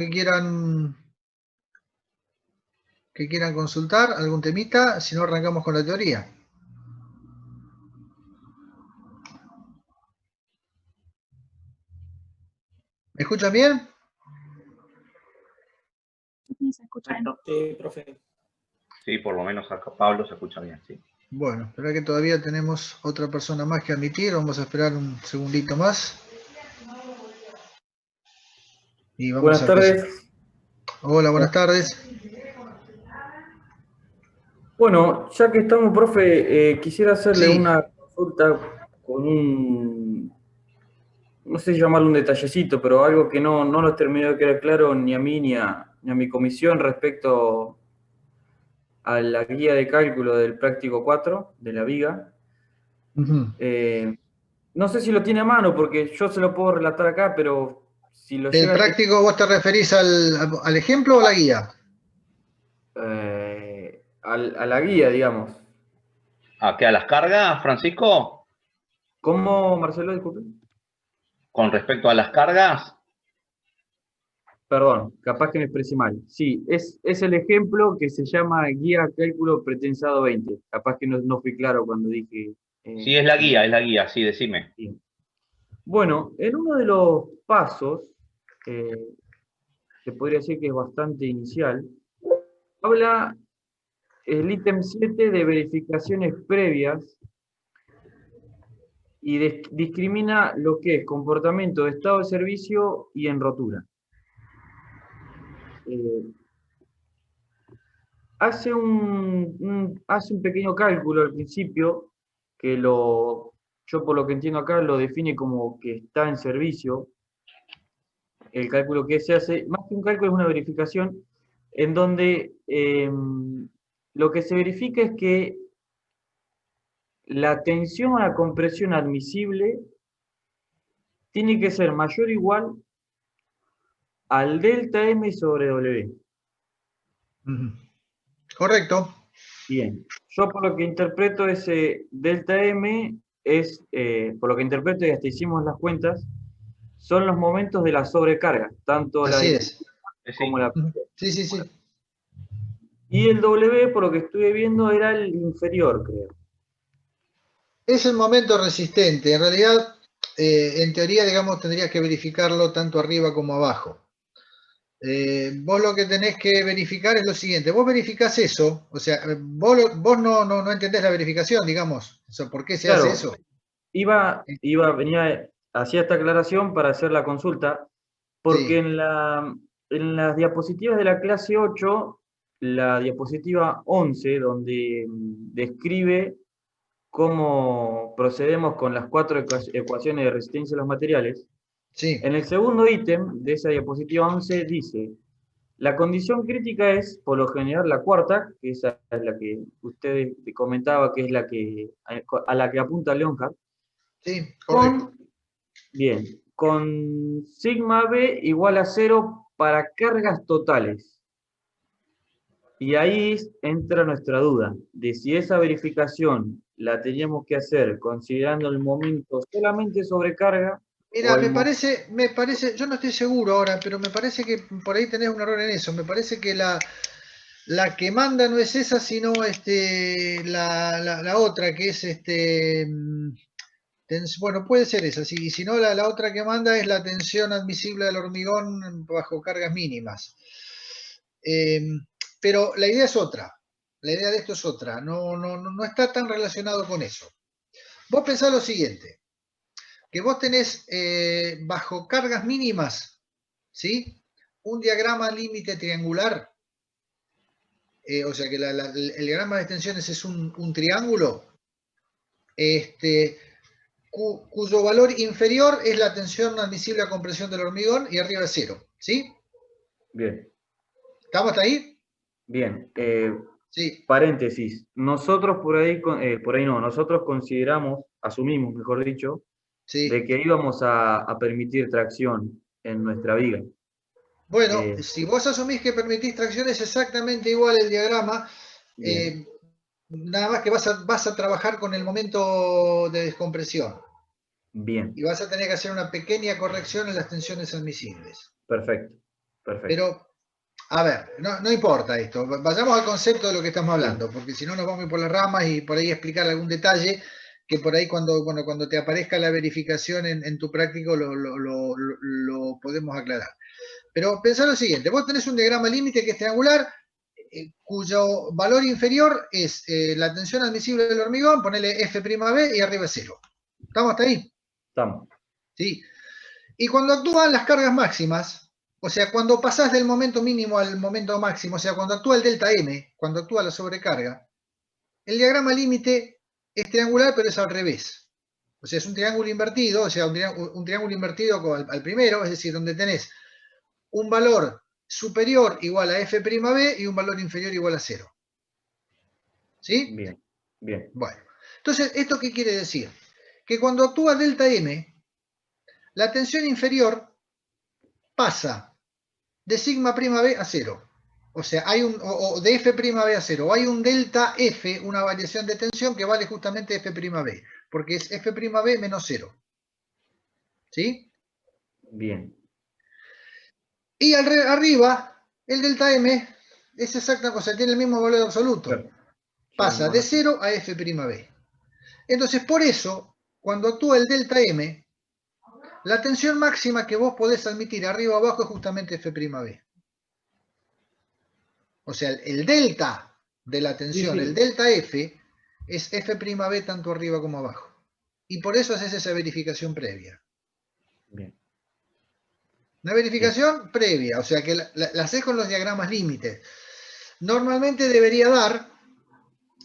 que quieran consultar, algún temita, si no arrancamos con la teoría. ¿Me escuchan bien? Sí, se escucha bien. Sí, profe. Sí, por lo menos acá Pablo se escucha bien, sí. Bueno, espera que todavía tenemos otra persona más que admitir. Vamos a esperar un segundito más. Y vamos Buenas a empezar. tardes. Hola, buenas tardes. Bueno, ya que estamos, profe, quisiera hacerle Sí. una consulta con un, no sé si llamarlo un detallecito, pero algo que no nos terminó de quedar claro ni a mí ni a mi comisión respecto a la guía de cálculo del práctico 4 de la viga. No sé si lo tiene a mano, porque yo se lo puedo relatar acá, pero si lo ¿El llega práctico vos te referís al ejemplo o a la guía? a la guía, digamos. ¿A qué? ¿A las cargas, Francisco? ¿Cómo, Marcelo? Disculpe. Con respecto a las cargas, Perdón, capaz que me expresé mal. Sí, es el ejemplo que se llama Guía a Cálculo Pretensado 20. Capaz que no fui claro cuando dije... sí, es la guía, sí, decime. Sí. Bueno, en uno de los pasos, que podría decir que es bastante inicial, habla el ítem 7 de verificaciones previas y discrimina lo que es comportamiento de estado de servicio y en rotura. Hace un pequeño cálculo al principio, que yo por lo que entiendo acá lo define como que está en servicio. El cálculo que se hace, más que un cálculo, es una verificación en donde lo que se verifica es que la tensión a la compresión admisible tiene que ser mayor o igual al delta M sobre W. Correcto. Bien, yo por lo que interpreto ese delta M es, por lo que interpreto y hasta hicimos las cuentas, son los momentos de la sobrecarga, tanto la Así de es. como la... Sí, sí, sí. Y el W, por lo que estuve viendo, era el inferior, creo. Es el momento resistente. En realidad, en teoría, digamos, tendrías que verificarlo tanto arriba como abajo. Vos lo que tenés que verificar es lo siguiente. Vos verificás eso, o sea, vos no entendés la verificación, digamos. O sea, ¿por qué se hace eso? Venía, hacía esta aclaración para hacer la consulta, porque Sí. en las diapositivas de la clase 8, la diapositiva 11, donde describe cómo procedemos con las 4 ecuaciones de resistencia de los materiales, Sí. en el segundo ítem de esa diapositiva 11 dice, la condición crítica es, por lo general, la cuarta, que esa es la que usted comentaba, que es la que a la que apunta Leonhardt, Sí, correcto. con sigma B igual a 0 para cargas totales. Y ahí entra nuestra duda de si esa verificación la teníamos que hacer considerando el momento solamente sobrecarga. Mira, me parece, yo no estoy seguro ahora, pero me parece que por ahí tenés un error en eso. Me parece que la que manda no es esa, sino la otra, que es bueno, puede ser esa, sí, y si no, la otra que manda es la tensión admisible del hormigón bajo cargas mínimas. Pero la idea es otra, la idea de esto es otra, no está tan relacionado con eso. Vos pensás lo siguiente, que vos tenés bajo cargas mínimas, ¿sí? Un diagrama límite triangular, o sea que el diagrama de tensiones es un triángulo, cuyo valor inferior es la tensión admisible a compresión del hormigón y arriba es 0, ¿sí? Bien. ¿Estamos hasta ahí? Bien. Sí. Paréntesis. Nosotros nosotros asumimos, mejor dicho, Sí. de que íbamos a permitir tracción en nuestra viga. Bueno, si vos asumís que permitís tracción es exactamente igual el diagrama, nada más que vas a trabajar con el momento de descompresión. Bien. Y vas a tener que hacer una pequeña corrección en las tensiones admisibles. Perfecto. Perfecto. Pero, a ver, no importa esto. Vayamos al concepto de lo que estamos hablando, porque si no nos vamos a ir por las ramas y por ahí explicar algún detalle que por ahí cuando te aparezca la verificación en tu práctico lo podemos aclarar. Pero pensá lo siguiente, vos tenés un diagrama límite que es triangular, cuyo valor inferior es la tensión admisible del hormigón, ponele F'B y arriba es 0. ¿Estamos hasta ahí? Estamos. Sí. Y cuando actúan las cargas máximas, o sea, cuando pasás del momento mínimo al momento máximo, o sea, cuando actúa el delta M, cuando actúa la sobrecarga, el diagrama límite es triangular, pero es al revés. O sea, es un triángulo invertido, o sea, un triángulo invertido al primero, es decir, donde tenés un valor superior igual a F'B y un valor inferior igual a 0. ¿Sí? Bien, bien. Bueno, entonces, ¿esto qué quiere decir? Que cuando actúa delta M, la tensión inferior pasa de sigma prima B a 0. O sea, hay o de F prima B a 0. O hay un delta F, una variación de tensión que vale justamente F prima B. Porque es F prima B menos 0. ¿Sí? Bien. Y arriba, el delta M es exacta cosa, tiene el mismo valor absoluto. Claro. Pasa de 0 a F prima B. Entonces, por eso, cuando actúa el delta M, la tensión máxima que vos podés admitir arriba o abajo es justamente F'B. O sea, el delta de la tensión, Sí, sí. el delta F, es F'B tanto arriba como abajo. Y por eso haces esa verificación previa. Bien. Una verificación previa, o sea que la haces con los diagramas límites. Normalmente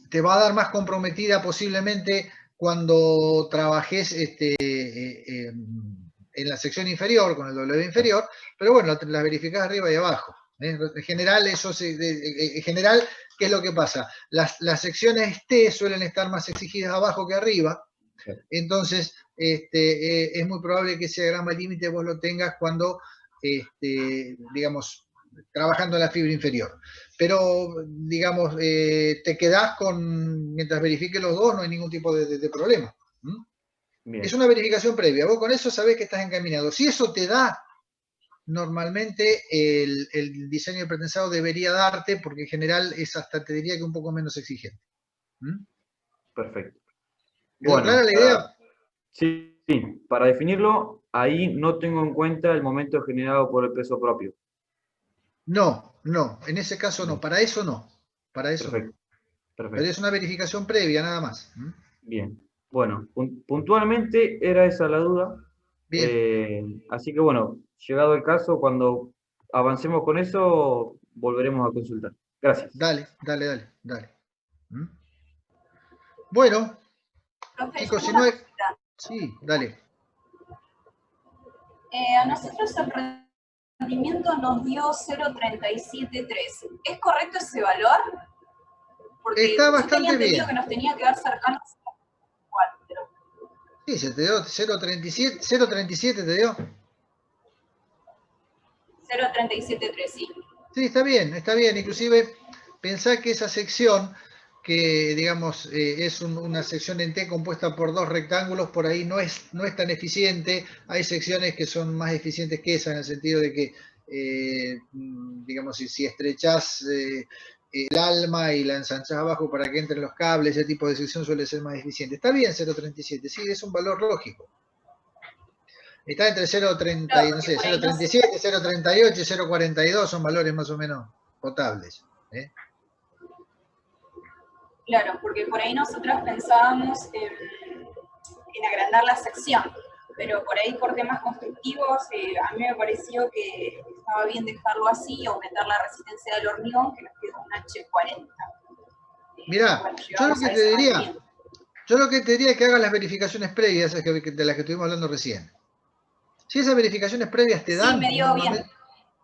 te va a dar más comprometida posiblemente cuando trabajes en la sección inferior, con el W inferior, pero bueno, las verificás arriba y abajo. En general, en general, ¿qué es lo que pasa? Las secciones T suelen estar más exigidas abajo que arriba, entonces es muy probable que ese diagrama límite vos lo tengas cuando, digamos, trabajando en la fibra inferior. Pero, digamos, te quedás mientras verifiques los dos, no hay ningún tipo de problema. Bien. Es una verificación previa. Vos con eso sabés que estás encaminado. Si eso te da, normalmente el diseño de pretensado debería darte, porque en general es hasta, te diría que un poco menos exigente. Perfecto. ¿Quedó clara la idea? Sí, para definirlo, ahí no tengo en cuenta el momento generado por el peso propio. No, en ese caso no, para eso no. Para eso Perfecto, no. perfecto. Pero es una verificación previa, nada más. Bien. Bueno, puntualmente era esa la duda. Bien. Así que bueno, llegado el caso, cuando avancemos con eso, volveremos a consultar. Gracias. Dale. Bueno, Profe, chicos, yo si tengo no una hay... consulta. Sí, dale. A nosotros el rendimiento nos dio 0.373. ¿Es correcto ese valor? Porque Está sí tenía bastante entendido bien. que nos tenía que dar cercanos a 4. Sí, se te dio 0.37, 0.37 te dio. 0.373, sí. Sí, está bien. Inclusive, pensá que esa sección, que digamos es una sección en T compuesta por dos rectángulos, por ahí no es tan eficiente. Hay secciones que son más eficientes que esa, en el sentido de que, digamos, si estrechás el alma y la ensanchás abajo para que entren los cables, ese tipo de sección suele ser más eficiente. Está bien 0.37, sí, es un valor lógico. Está entre 0.30, Claro, no sé, porque por ahí 0.37, 0.38 y 0.42 son valores más o menos potables. Claro, porque por ahí nosotros pensábamos en agrandar la sección, pero por ahí por temas constructivos a mí me pareció que estaba bien dejarlo así y aumentar la resistencia del hormigón, que nos quedó un H40. Mirá, Bueno, yo lo llegamos que a te ese diría, rendimiento. es que hagas las verificaciones previas de las que estuvimos hablando recién. Si esas verificaciones previas te Sí, dan, me dio bien. normalmente,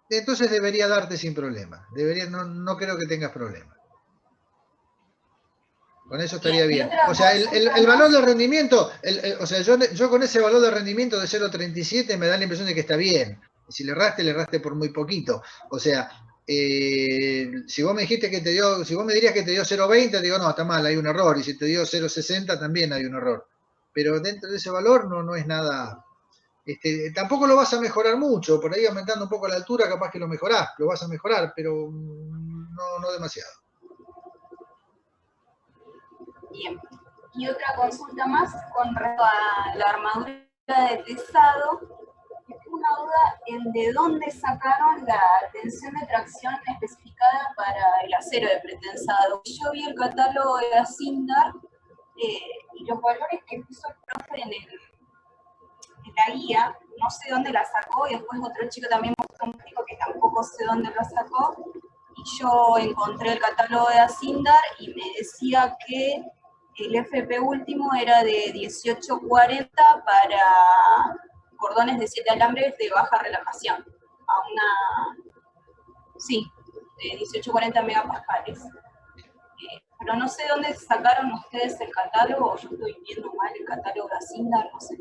entonces debería darte sin problema. No creo que tengas problema. Con eso estaría Bien, y bien. otra O sea, consulta el valor más. de rendimiento, o sea, yo con ese valor de rendimiento de 0.37 me da la impresión de que está bien. Y si le erraste por muy poquito. O sea, si vos me dijiste que te dio, si vos me dirías que te dio 0.20, te digo, no, está mal, hay un error. Y si te dio 0.60, también hay un error. Pero dentro de ese valor no es nada Tampoco lo vas a mejorar mucho, por ahí aumentando un poco la altura capaz que lo mejorás, lo vas a mejorar, pero no demasiado. Bien. Y otra consulta más con respecto a la armadura de tesado. Tengo una duda en de dónde sacaron la tensión de tracción especificada para el acero de pretensado. Yo vi el catálogo de Asindar y los valores que puso el profe en la guía, no sé dónde la sacó, y después otro chico también mostró un chico que tampoco sé dónde lo sacó, y yo encontré el catálogo de Asindar y me decía que el FP último era de 1840 para cordones de 7 alambres de baja relajación, a una, sí, de 1840 megapascales. Pero no sé dónde sacaron ustedes el catálogo, o yo estoy viendo mal el catálogo de Asindar, no sé.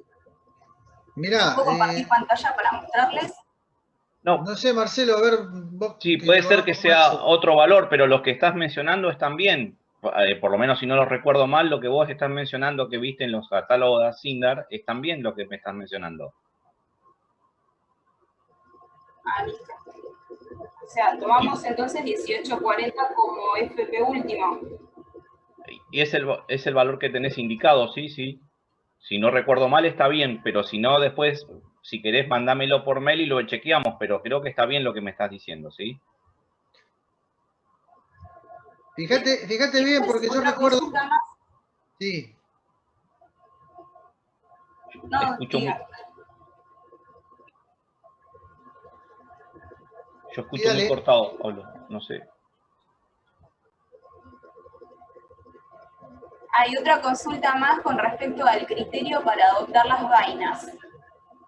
Mirá, ¿Puedo compartir pantalla para mostrarles? No sé, Marcelo, a ver... Vos, sí, puede ser que sea otro valor, pero los que estás mencionando están bien. Por lo menos si no lo recuerdo mal, lo que vos estás mencionando que viste en los catálogos de Asindar, están bien lo que me estás mencionando. Ah, listo. O sea, tomamos entonces 1840 como FP último. Y es el valor que tenés indicado, sí, sí. Si no recuerdo mal, está bien, pero si no, después, si querés, mandámelo por mail y lo chequeamos, pero creo que está bien lo que me estás diciendo, ¿sí? Fíjate bien, porque yo recuerdo... Sí. No, Escucho yo escucho muy cortado, Pablo, no sé. Hay otra consulta más con respecto al criterio para adoptar las vainas.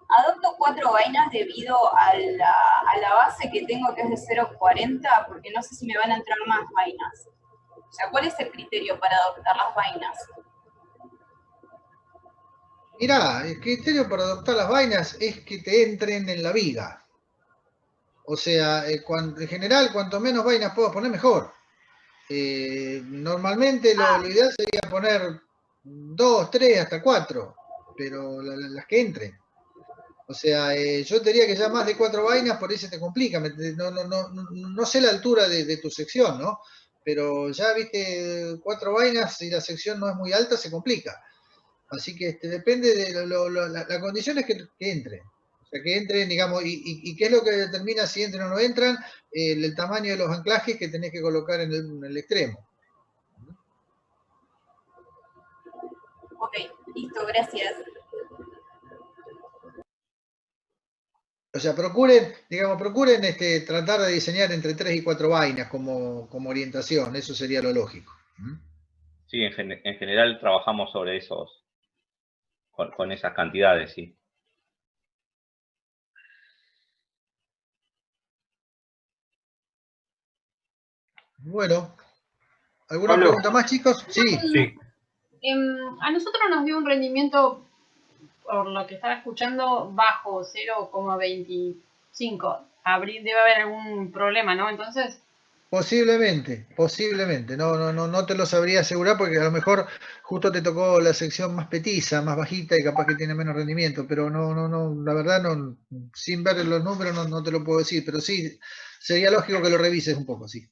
Adopto 4 vainas debido a la base que tengo, que es de 0,40, porque no sé si me van a entrar más vainas. O sea, ¿cuál es el criterio para adoptar las vainas? Mirá, el criterio para adoptar las vainas es que te entren en la viga. O sea, en general, cuanto menos vainas puedas poner, mejor. Normalmente lo ideal sería poner 2, 3, hasta 4, pero las que entren. O sea, yo te diría que ya más de 4 vainas por ahí se te complica. No sé la altura de tu sección, ¿no? Pero ya viste 4 vainas, si la sección no es muy alta, se complica. Así que depende de la condición es que entren. O sea, que entren, digamos, y qué es lo que determina si entran o no entran, el tamaño de los anclajes que tenés que colocar en el extremo. Ok, listo, gracias. O sea, procuren tratar de diseñar entre 3 y 4 vainas como orientación, eso sería lo lógico. Sí, en general trabajamos sobre esos, con esas cantidades, sí. Bueno, ¿alguna pregunta más, chicos? Sí. A nosotros nos dio un rendimiento, por lo que estaba escuchando, bajo, 0,25. Debe haber algún problema, ¿no? Entonces... Posiblemente. No te lo sabría asegurar porque a lo mejor justo te tocó la sección más petiza, más bajita y capaz que tiene menos rendimiento, pero la verdad sin ver los números no te lo puedo decir, pero sí, sería lógico que lo revises un poco, sí.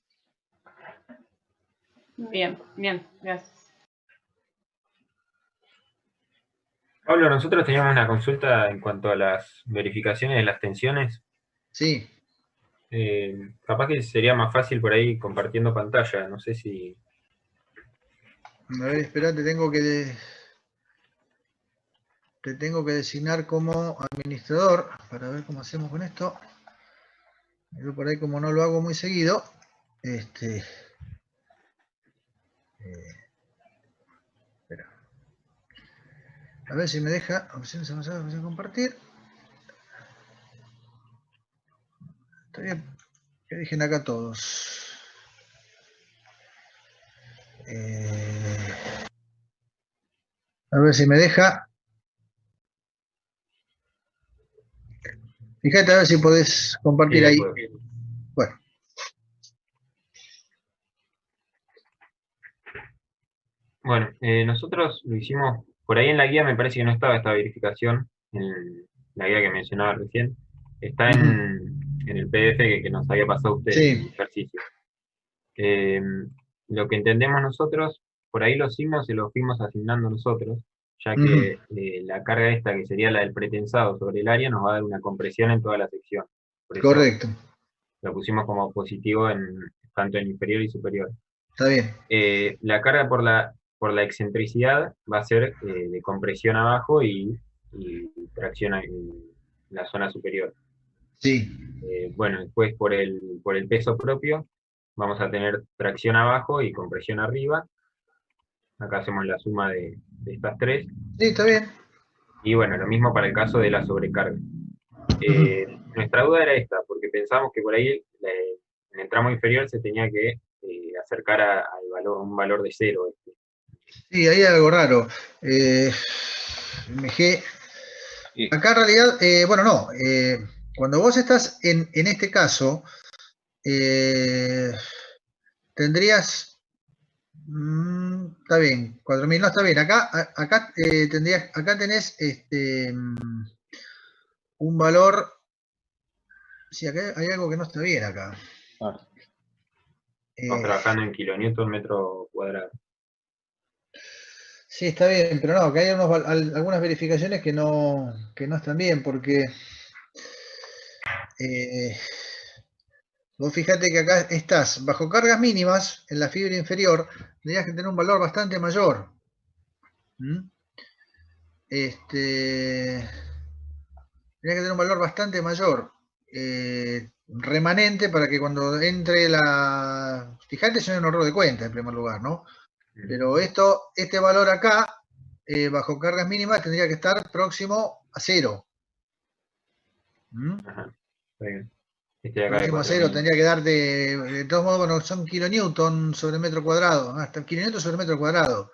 Bien, gracias. Pablo, nosotros teníamos una consulta en cuanto a las verificaciones de las tensiones. Sí. Capaz que sería más fácil por ahí compartiendo pantalla, no sé si... A ver, espera, te tengo que designar como administrador para ver cómo hacemos con esto. Yo por ahí como no lo hago muy seguido, espera. A ver si me deja, opciones avanzadas, opción compartir. Está bien, que dejen acá todos. A ver si me deja. Fíjate a ver si podés compartir ahí. Bueno. Bueno, nosotros lo hicimos, por ahí en la guía me parece que no estaba esta verificación, en la guía que mencionaba recién, está en el PDF que nos había pasado usted, Sí. el ejercicio. Lo que entendemos nosotros, por ahí los signos se los fuimos asignando nosotros, ya que la carga esta, que sería la del pretensado sobre el área, nos va a dar una compresión en toda la sección. Por eso Correcto. lo pusimos como positivo tanto en inferior y superior. Está bien. La carga por la excentricidad va a ser de compresión abajo y tracción en la zona superior. Sí. Bueno, después por el peso propio vamos a tener tracción abajo y compresión arriba. Acá hacemos la suma de estas tres. Sí, está bien. Y bueno, lo mismo para el caso de la sobrecarga. Nuestra duda era esta, porque pensamos que por ahí en el tramo inferior se tenía que acercar un valor de 0. Sí, ahí hay algo raro. MG. Sí. Acá en realidad, bueno, no. Cuando vos estás en este caso, tendrías. Está bien, 4.000, no está bien. Acá tenés un valor. Sí, acá hay algo que no está bien acá. Ah, Estamos trabajando en kilonewton metro cuadrado. Sí, está bien, pero no, acá hay algunas verificaciones que no están bien, porque vos fíjate que acá estás bajo cargas mínimas en la fibra inferior, tendrías que tener un valor bastante mayor. Tendrías que tener un valor bastante mayor. Remanente para que cuando entre la. Fíjate, es un error de cuenta en primer lugar, ¿no? Pero este valor acá, bajo cargas mínimas, tendría que estar próximo a 0. Ajá, está bien. Este de acá de Próximo a 0 4.000. tendría que darte, de todos modos, bueno, son kilonewton sobre metro cuadrado, hasta kilonewton sobre metro cuadrado.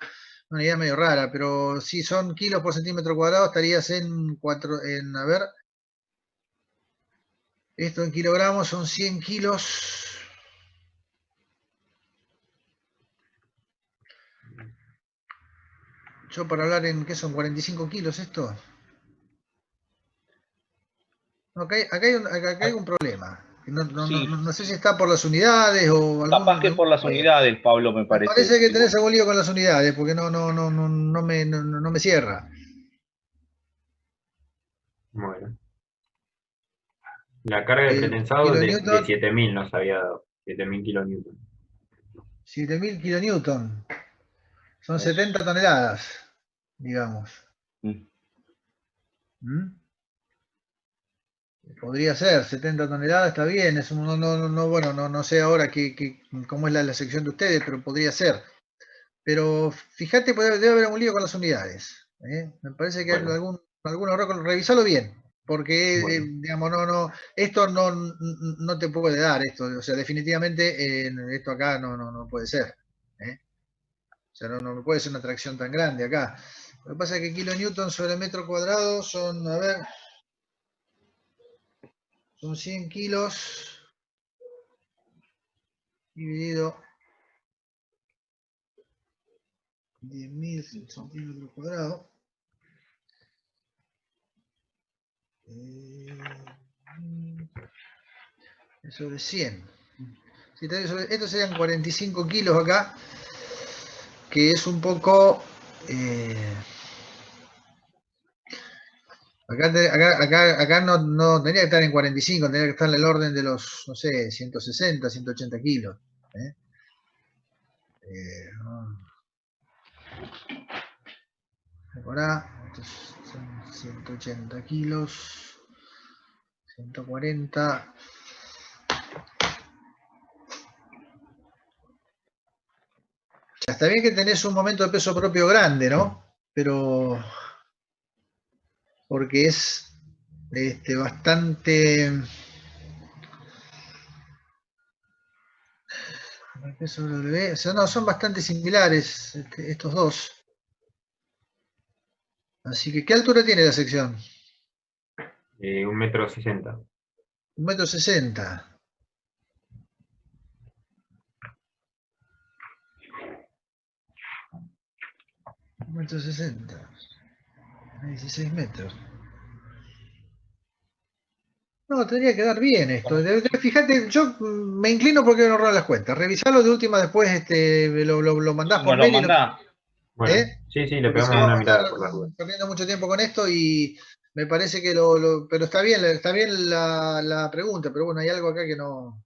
Una idea medio rara, pero si son kilos por centímetro cuadrado, estarías a ver, esto en kilogramos son 100 kilos. Yo para hablar ¿qué son? 45 kilos esto. No, acá hay un problema. sí, No sé si está por las unidades o capaz que por las problema. unidades, Pablo, me Me parece. parece que tenés algún lío con las unidades, porque no me cierra. Bueno. La carga de pretensado de Kilonewton, 7.000 nos había dado. 7.000 kilonewton. 7.000 kilonewton. Son Es- 70 toneladas, digamos. mm, ¿Mm? Podría ser, 70 toneladas, está bien. Bueno, no sé ahora cómo es la sección de ustedes, pero podría ser. Pero fíjate, debe haber un lío con las unidades. Me parece que hay Bueno, algún error, revisalo bien, porque bueno. digamos, esto no te puede dar esto, o sea, definitivamente esto acá no puede ser. O sea, no puede ser una tracción tan grande acá. Lo que pasa es que kilonewton sobre metro cuadrado son, a ver, son 100 kilos dividido 10.000 centímetros cuadrados. Sobre 100. Estos serían 45 kilos acá, que es un poco. Acá no tendría que estar en 45, tendría que estar en el orden de los, no sé, 160, 180 kilos. Ahora, estos son 180 kilos, 140. Ya está bien que tenés un momento de peso propio grande, ¿no? Pero porque es bastante. El peso W, o sea, no, son bastante similares estos dos. Así que, ¿qué altura tiene la sección? 1,60 m. 1,60 m. 1,60 m. 16 metros. No, tendría que dar bien esto. Fíjate, yo me inclino porque no roban las cuentas. Revisalo de última, después lo mandás por Nos lo mail. mandá. Bueno, ¿Eh? sí, le Porque si pegamos no una vamos a mirada estar por las dudas. perdiendo mucho tiempo con esto y me parece que pero está bien la pregunta, pero bueno, hay algo acá que no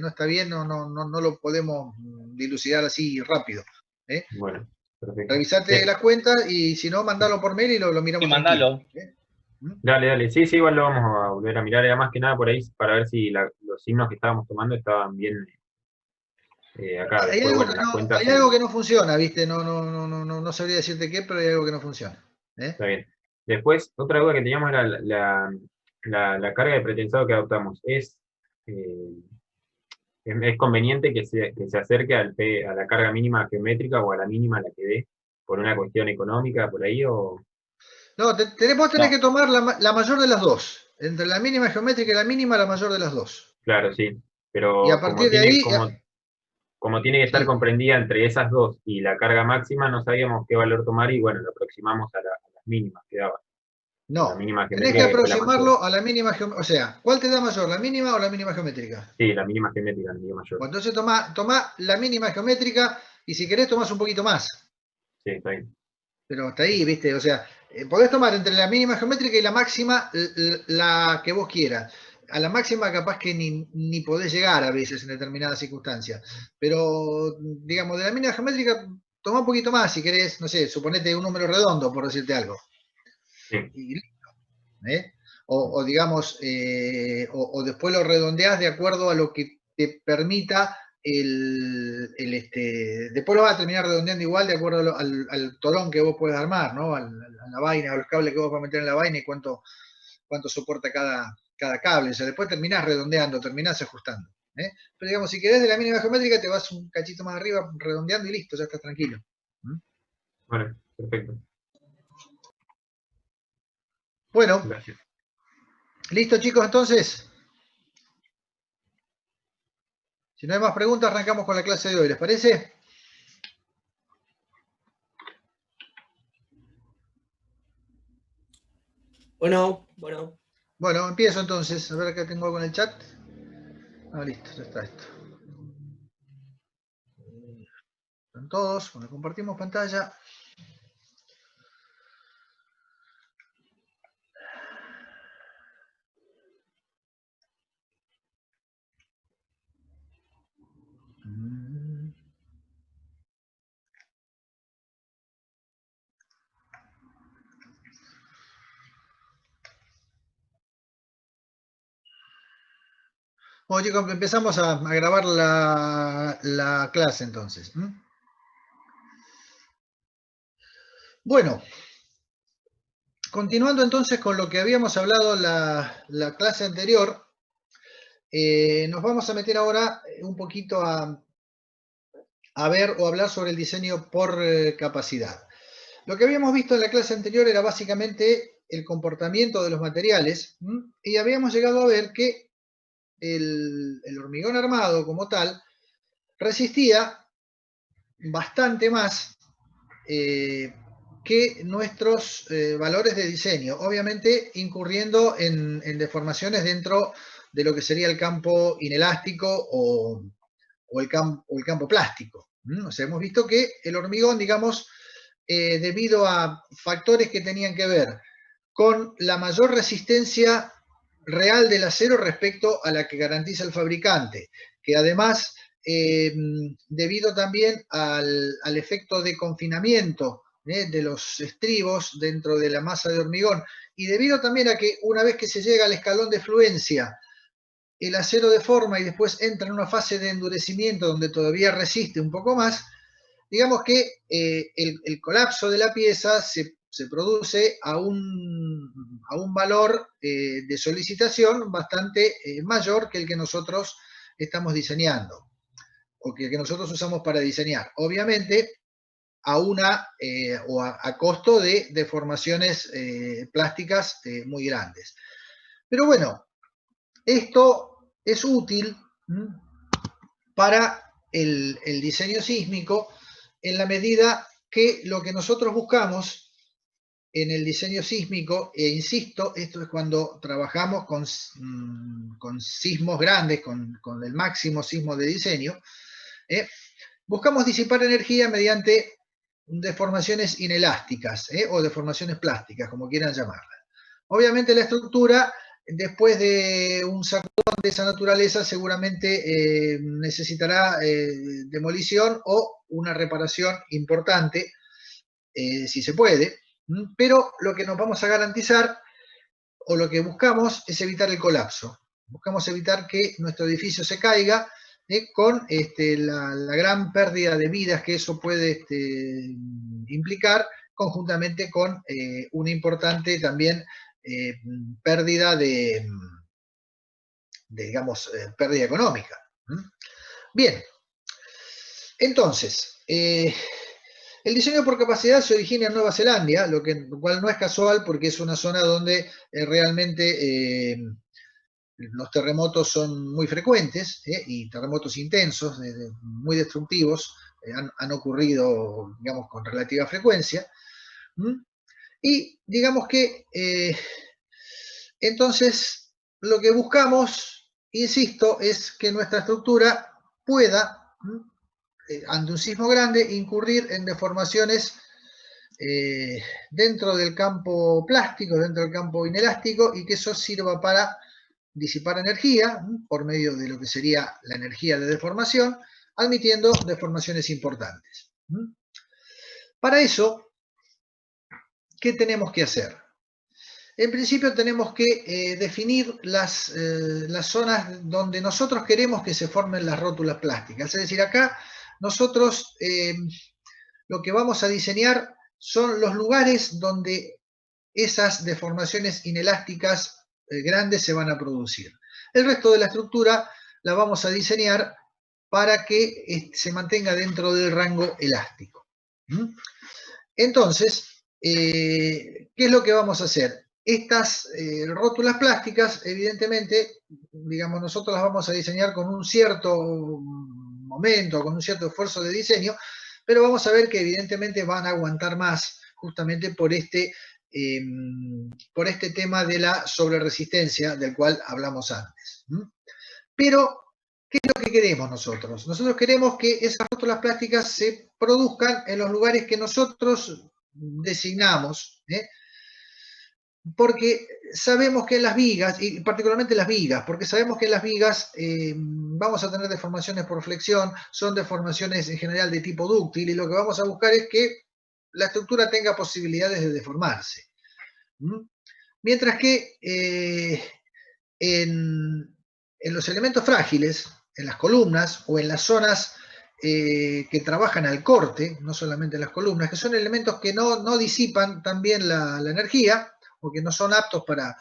está bien, no lo podemos dilucidar así rápido. ¿Eh? Bueno, perfecto. Revisate las cuentas y si no, mandalo por mail y lo Y miramos tranquilo. mandalo. ¿Eh? ¿Mm? Dale. Sí, igual lo vamos a volver a mirar. Era más que nada por ahí para ver si los signos que estábamos tomando estaban bien acá. Hay Después, algo bueno, que las no, cuentas hay algo que no funciona, ¿viste? No sabría decirte qué, pero hay algo que no funciona. ¿Eh? está bien. Después, otra duda que teníamos era la carga de pretensado que adoptamos. Eh, ¿Es conveniente que se acerque a la carga mínima geométrica o a la mínima a la que dé por una cuestión económica por ahí? No, vos tenés No. que tomar la mayor de las dos. Entre la mínima geométrica y la mínima, la mayor de las dos. Claro, sí. Y a Pero partir de ahí, como tiene que estar sí, comprendida entre esas dos y la carga máxima, no sabíamos qué valor tomar y bueno, lo aproximamos a las mínimas que daba. A la no. mínima Tenés que geométrica que fue la mayor. aproximarlo a la mínima geométrica. O sea, ¿cuál te da mayor, la mínima o la mínima geométrica? Sí, la mínima geométrica, la mínima mayor. Bueno, entonces tomá la mínima geométrica y si querés tomás un poquito más. Sí, está bien. Pero hasta ahí, ¿viste? O sea, podés tomar entre la mínima geométrica y la máxima la que vos quieras. A la máxima capaz que ni podés llegar a veces en determinadas circunstancias. Pero, digamos, de la mínima geométrica, toma un poquito más si querés, no sé, suponete un número redondo, por decirte algo. Sí, Y listo, ¿eh? O digamos, o después lo redondeás de acuerdo a lo que te permita después lo vas a terminar redondeando igual de acuerdo al torón que vos puedes armar, ¿no? A la vaina, a los cables que vos vas a meter en la vaina y cuánto soporta cada cable. O sea, después terminás redondeando, terminás ajustando. ¿Eh? Pero digamos, si querés de la mínima geométrica, te vas un cachito más arriba redondeando y listo, ya estás tranquilo. ¿Mm? bueno, perfecto. Bueno, Gracias. listo chicos, entonces. Si no hay más preguntas, arrancamos con la clase de hoy, ¿les parece? Bueno. Bueno, empiezo entonces. A ver acá tengo algo en el chat. Ah, listo, ya está esto. Están todos. Bueno, compartimos pantalla. Bueno chicos, empezamos a grabar la clase entonces. Bueno, continuando entonces con lo que habíamos hablado la clase anterior, nos vamos a meter ahora un poquito a ver o hablar sobre el diseño por capacidad. Lo que habíamos visto en la clase anterior era básicamente el comportamiento de los materiales y habíamos llegado a ver que el hormigón armado como tal resistía bastante más que nuestros valores de diseño, obviamente incurriendo en deformaciones dentro de lo que sería el campo inelástico o el campo plástico. O sea, hemos visto que el hormigón, digamos, debido a factores que tenían que ver con la mayor resistencia real del acero respecto a la que garantiza el fabricante, que además, debido también al efecto de confinamiento de los estribos dentro de la masa de hormigón, y debido también a que una vez que se llega al escalón de fluencia, el acero deforma y después entra en una fase de endurecimiento donde todavía resiste un poco más, digamos que el colapso de la pieza se produce a un valor de solicitación bastante mayor que el que nosotros estamos diseñando, o que el que nosotros usamos para diseñar. Obviamente, a costo de deformaciones plásticas muy grandes. Pero bueno, esto es útil para el diseño sísmico en la medida que lo que nosotros buscamos en el diseño sísmico, e insisto, esto es cuando trabajamos con sismos grandes, con el máximo sismo de diseño, buscamos disipar energía mediante deformaciones inelásticas, o deformaciones plásticas, como quieran llamarlas. Obviamente la estructura, después de un sacudón de esa naturaleza, seguramente necesitará demolición o una reparación importante, si se puede, pero lo que nos vamos a garantizar, o lo que buscamos, es evitar el colapso. Buscamos evitar que nuestro edificio se caiga, con la gran pérdida de vidas que eso puede implicar, conjuntamente con una importante también pérdida digamos, pérdida económica. Bien, entonces, el diseño por capacidad se origina en Nueva Zelanda, lo cual no es casual porque es una zona donde realmente los terremotos son muy frecuentes, y terremotos intensos, muy destructivos, han ocurrido, digamos, con relativa frecuencia. Y digamos que entonces lo que buscamos, insisto, es que nuestra estructura pueda, ante un sismo grande, incurrir en deformaciones dentro del campo plástico, dentro del campo inelástico, y que eso sirva para disipar energía por medio de lo que sería la energía de deformación, admitiendo deformaciones importantes. Para eso, ¿qué tenemos que hacer? En principio tenemos que definir las zonas donde nosotros queremos que se formen las rótulas plásticas. Es decir, acá nosotros lo que vamos a diseñar son los lugares donde esas deformaciones inelásticas grandes se van a producir. El resto de la estructura la vamos a diseñar para que se mantenga dentro del rango elástico. Entonces, ¿qué es lo que vamos a hacer? Estas rótulas plásticas, evidentemente, digamos, nosotros las vamos a diseñar con un cierto momento, con un cierto esfuerzo de diseño, pero vamos a ver que evidentemente van a aguantar más, justamente por este tema de la sobreresistencia del cual hablamos antes. Pero, ¿qué es lo que queremos nosotros? Nosotros queremos que esas rótulas plásticas se produzcan en los lugares que nosotros designamos, porque sabemos que en las vigas, y particularmente las vigas, porque sabemos que en las vigas vamos a tener deformaciones por flexión, son deformaciones en general de tipo dúctil, y lo que vamos a buscar es que la estructura tenga posibilidades de deformarse. Mientras que en los elementos frágiles, en las columnas o en las zonas que trabajan al corte, no solamente en las columnas, que son elementos que no disipan también la energía, o que no son aptos para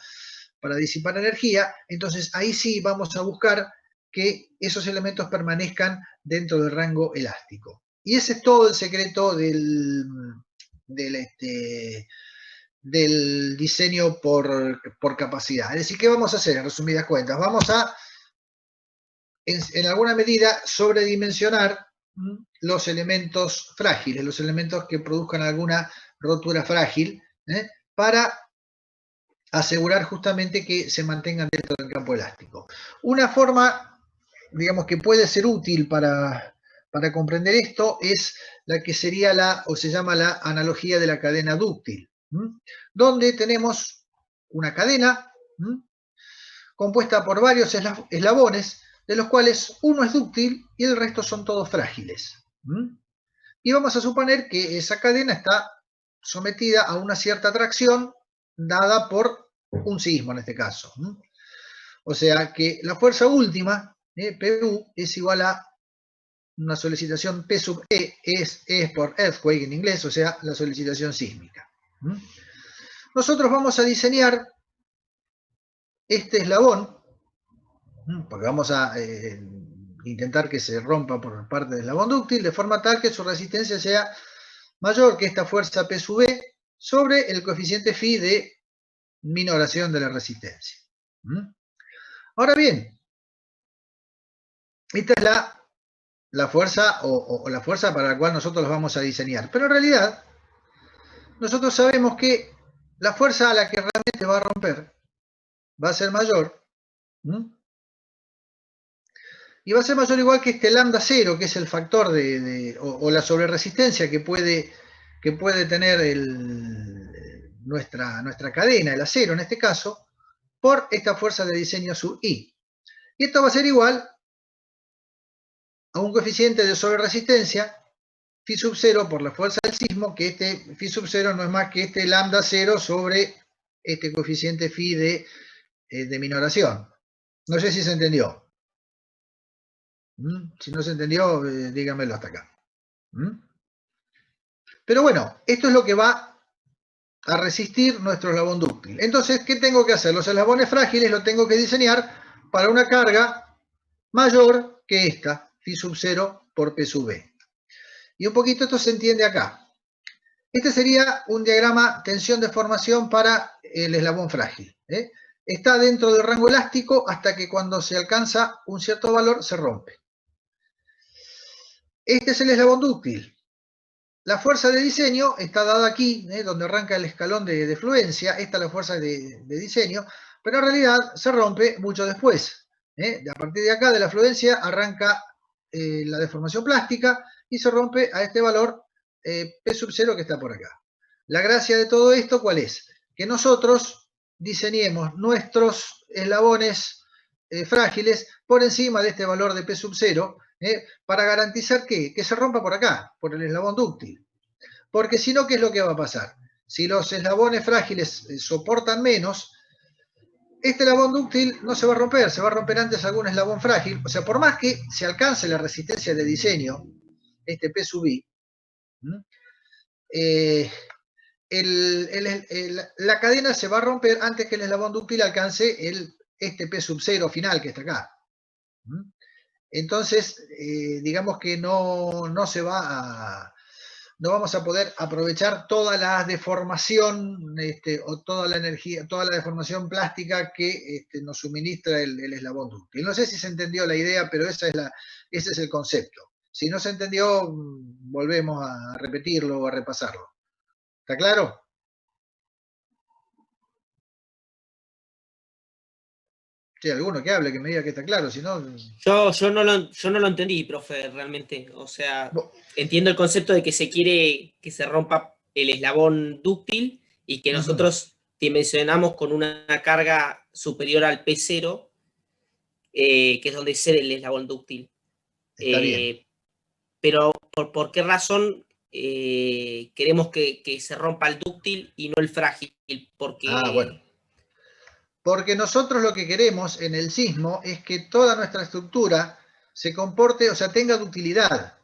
disipar energía, entonces ahí sí vamos a buscar que esos elementos permanezcan dentro del rango elástico. Y ese es todo el secreto del diseño por capacidad. Es decir, ¿qué vamos a hacer en resumidas cuentas? Vamos a, en alguna medida, sobredimensionar los elementos frágiles, los elementos que produzcan alguna rotura frágil, para asegurar justamente que se mantengan dentro del campo elástico. Una forma, digamos, que puede ser útil para comprender esto es la que sería o se llama la analogía de la cadena dúctil, donde tenemos una cadena compuesta por varios eslabones, de los cuales uno es dúctil y el resto son todos frágiles. Y vamos a suponer que esa cadena está sometida a una cierta atracción dada por un sismo en este caso. O sea que la fuerza última, PU, es igual a una solicitación P sub E, es por earthquake en inglés, o sea, la solicitación sísmica. Nosotros vamos a diseñar este eslabón, porque vamos a intentar que se rompa por parte del eslabón dúctil, de forma tal que su resistencia sea mayor que esta fuerza P sub E sobre el coeficiente phi de minoración de la resistencia. Ahora bien, esta es la fuerza o la fuerza para la cual nosotros los vamos a diseñar. Pero en realidad, nosotros sabemos que la fuerza a la que realmente va a romper va a ser mayor. Y va a ser mayor igual que este lambda cero, que es el factor o la sobreresistencia que puede tener nuestra cadena, el acero en este caso, por esta fuerza de diseño sub I. Y esto va a ser igual a un coeficiente de sobreresistencia phi sub 0 por la fuerza del sismo, que este phi sub 0 no es más que este lambda 0 sobre este coeficiente phi de minoración. No sé si se entendió. Si no se entendió, díganmelo hasta acá. Pero bueno, esto es lo que va a resistir nuestro eslabón dúctil. Entonces, ¿qué tengo que hacer? Los eslabones frágiles los tengo que diseñar para una carga mayor que esta, phi sub 0 por P sub B. Y un poquito esto se entiende acá. Este sería un diagrama tensión-deformación para el eslabón frágil. Está dentro del rango elástico hasta que cuando se alcanza un cierto valor se rompe. Este es el eslabón dúctil. La fuerza de diseño está dada aquí, donde arranca el escalón de fluencia. Esta es la fuerza de diseño, pero en realidad se rompe mucho después. A partir de acá, de la fluencia, arranca la deformación plástica y se rompe a este valor P sub 0 que está por acá. La gracia de todo esto, ¿cuál es? Que nosotros diseñemos nuestros eslabones frágiles por encima de este valor de P sub 0, para garantizar que se rompa por acá, por el eslabón dúctil. Porque si no, ¿qué es lo que va a pasar? Si los eslabones frágiles soportan menos, este eslabón dúctil no se va a romper, se va a romper antes algún eslabón frágil. O sea, por más que se alcance la resistencia de diseño, este P sub I, la cadena se va a romper antes que el eslabón dúctil alcance este P sub 0 final que está acá. Entonces, digamos que no vamos a poder aprovechar toda la deformación o toda la energía, toda la deformación plástica que nos suministra el eslabón dúctil. No sé si se entendió la idea, pero ese es el concepto. Si no se entendió, volvemos a repetirlo o a repasarlo. ¿Está claro? Sí, alguno que hable, que me diga que está claro, si no... Yo no lo entendí, profe, realmente. O sea, entiendo el concepto de que se quiere que se rompa el eslabón dúctil y que nosotros dimensionamos con una carga superior al P0, que es donde ser el eslabón dúctil. Está bien. Pero ¿por qué razón queremos que se rompa el dúctil y no el frágil? Porque... bueno. Porque nosotros lo que queremos en el sismo es que toda nuestra estructura se comporte, o sea, tenga ductilidad.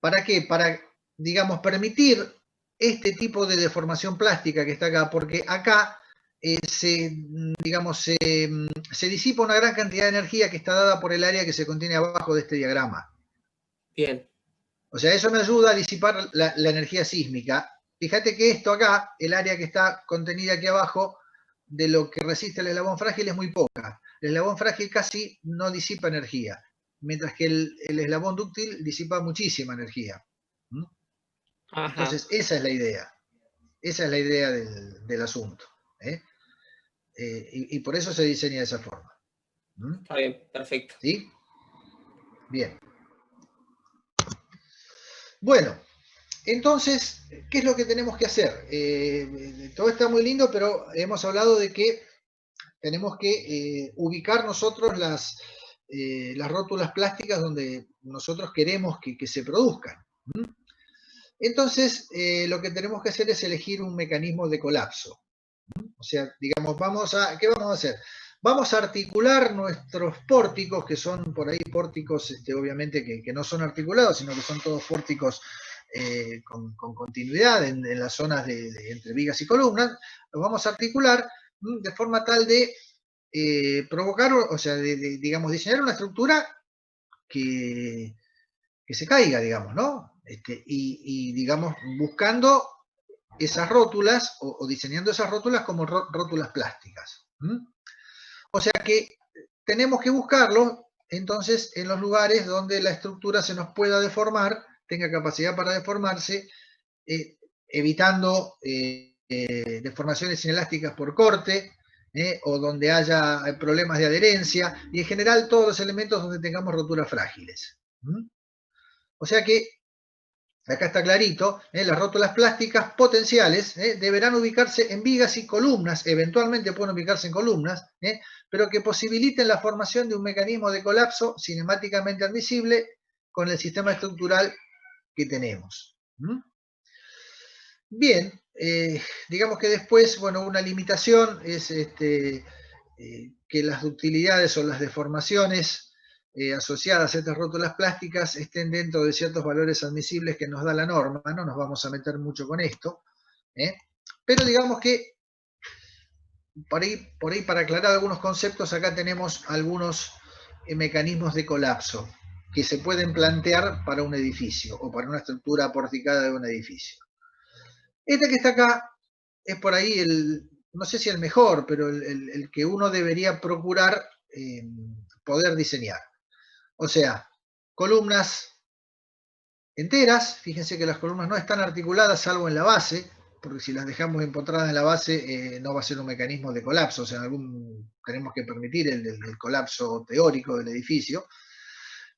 ¿Para qué? Para, digamos, permitir este tipo de deformación plástica que está acá, porque acá se disipa una gran cantidad de energía que está dada por el área que se contiene abajo de este diagrama. Bien. O sea, eso me ayuda a disipar la energía sísmica. Fíjate que esto acá, el área que está contenida aquí abajo, de lo que resiste el eslabón frágil es muy poca. El eslabón frágil casi no disipa energía, mientras que el eslabón dúctil disipa muchísima energía. Entonces, esa es la idea. Esa es la idea del asunto. Y por eso se diseña de esa forma. Está bien, perfecto. ¿Sí? Bien. Bueno, entonces, ¿qué es lo que tenemos que hacer? Todo está muy lindo, pero hemos hablado de que tenemos que ubicar nosotros las rótulas plásticas donde nosotros queremos que se produzcan. Entonces, lo que tenemos que hacer es elegir un mecanismo de colapso. O sea, digamos, ¿qué vamos a hacer? Vamos a articular nuestros pórticos, que son por ahí pórticos, obviamente, que no son articulados, sino que son todos pórticos con continuidad en las zonas entre vigas y columnas. Los vamos a articular de forma tal de provocar, o sea, digamos, diseñar una estructura que se caiga, digamos, ¿no? Y digamos, buscando esas rótulas o diseñando esas rótulas como rótulas plásticas. O sea que tenemos que buscarlo, entonces, en los lugares donde la estructura se nos pueda deformar, tenga capacidad para deformarse, evitando deformaciones inelásticas por corte, o donde haya problemas de adherencia, y en general todos los elementos donde tengamos roturas frágiles. O sea que, acá está clarito, las rótulas plásticas potenciales deberán ubicarse en vigas y columnas, eventualmente pueden ubicarse en columnas, pero que posibiliten la formación de un mecanismo de colapso cinemáticamente admisible con el sistema estructural que tenemos. Bien, digamos que después, bueno, una limitación es que las ductilidades o las deformaciones asociadas a estas rótulas plásticas estén dentro de ciertos valores admisibles que nos da la norma, no nos vamos a meter mucho con esto, pero digamos que por ahí para aclarar algunos conceptos, acá tenemos algunos mecanismos de colapso que se pueden plantear para un edificio o para una estructura porticada de un edificio. Este que está acá es por ahí no sé si el mejor, pero el que uno debería procurar poder diseñar. O sea, columnas enteras, fíjense que las columnas no están articuladas salvo en la base, porque si las dejamos empotradas en la base no va a ser un mecanismo de colapso, o sea, tenemos que permitir el colapso teórico del edificio.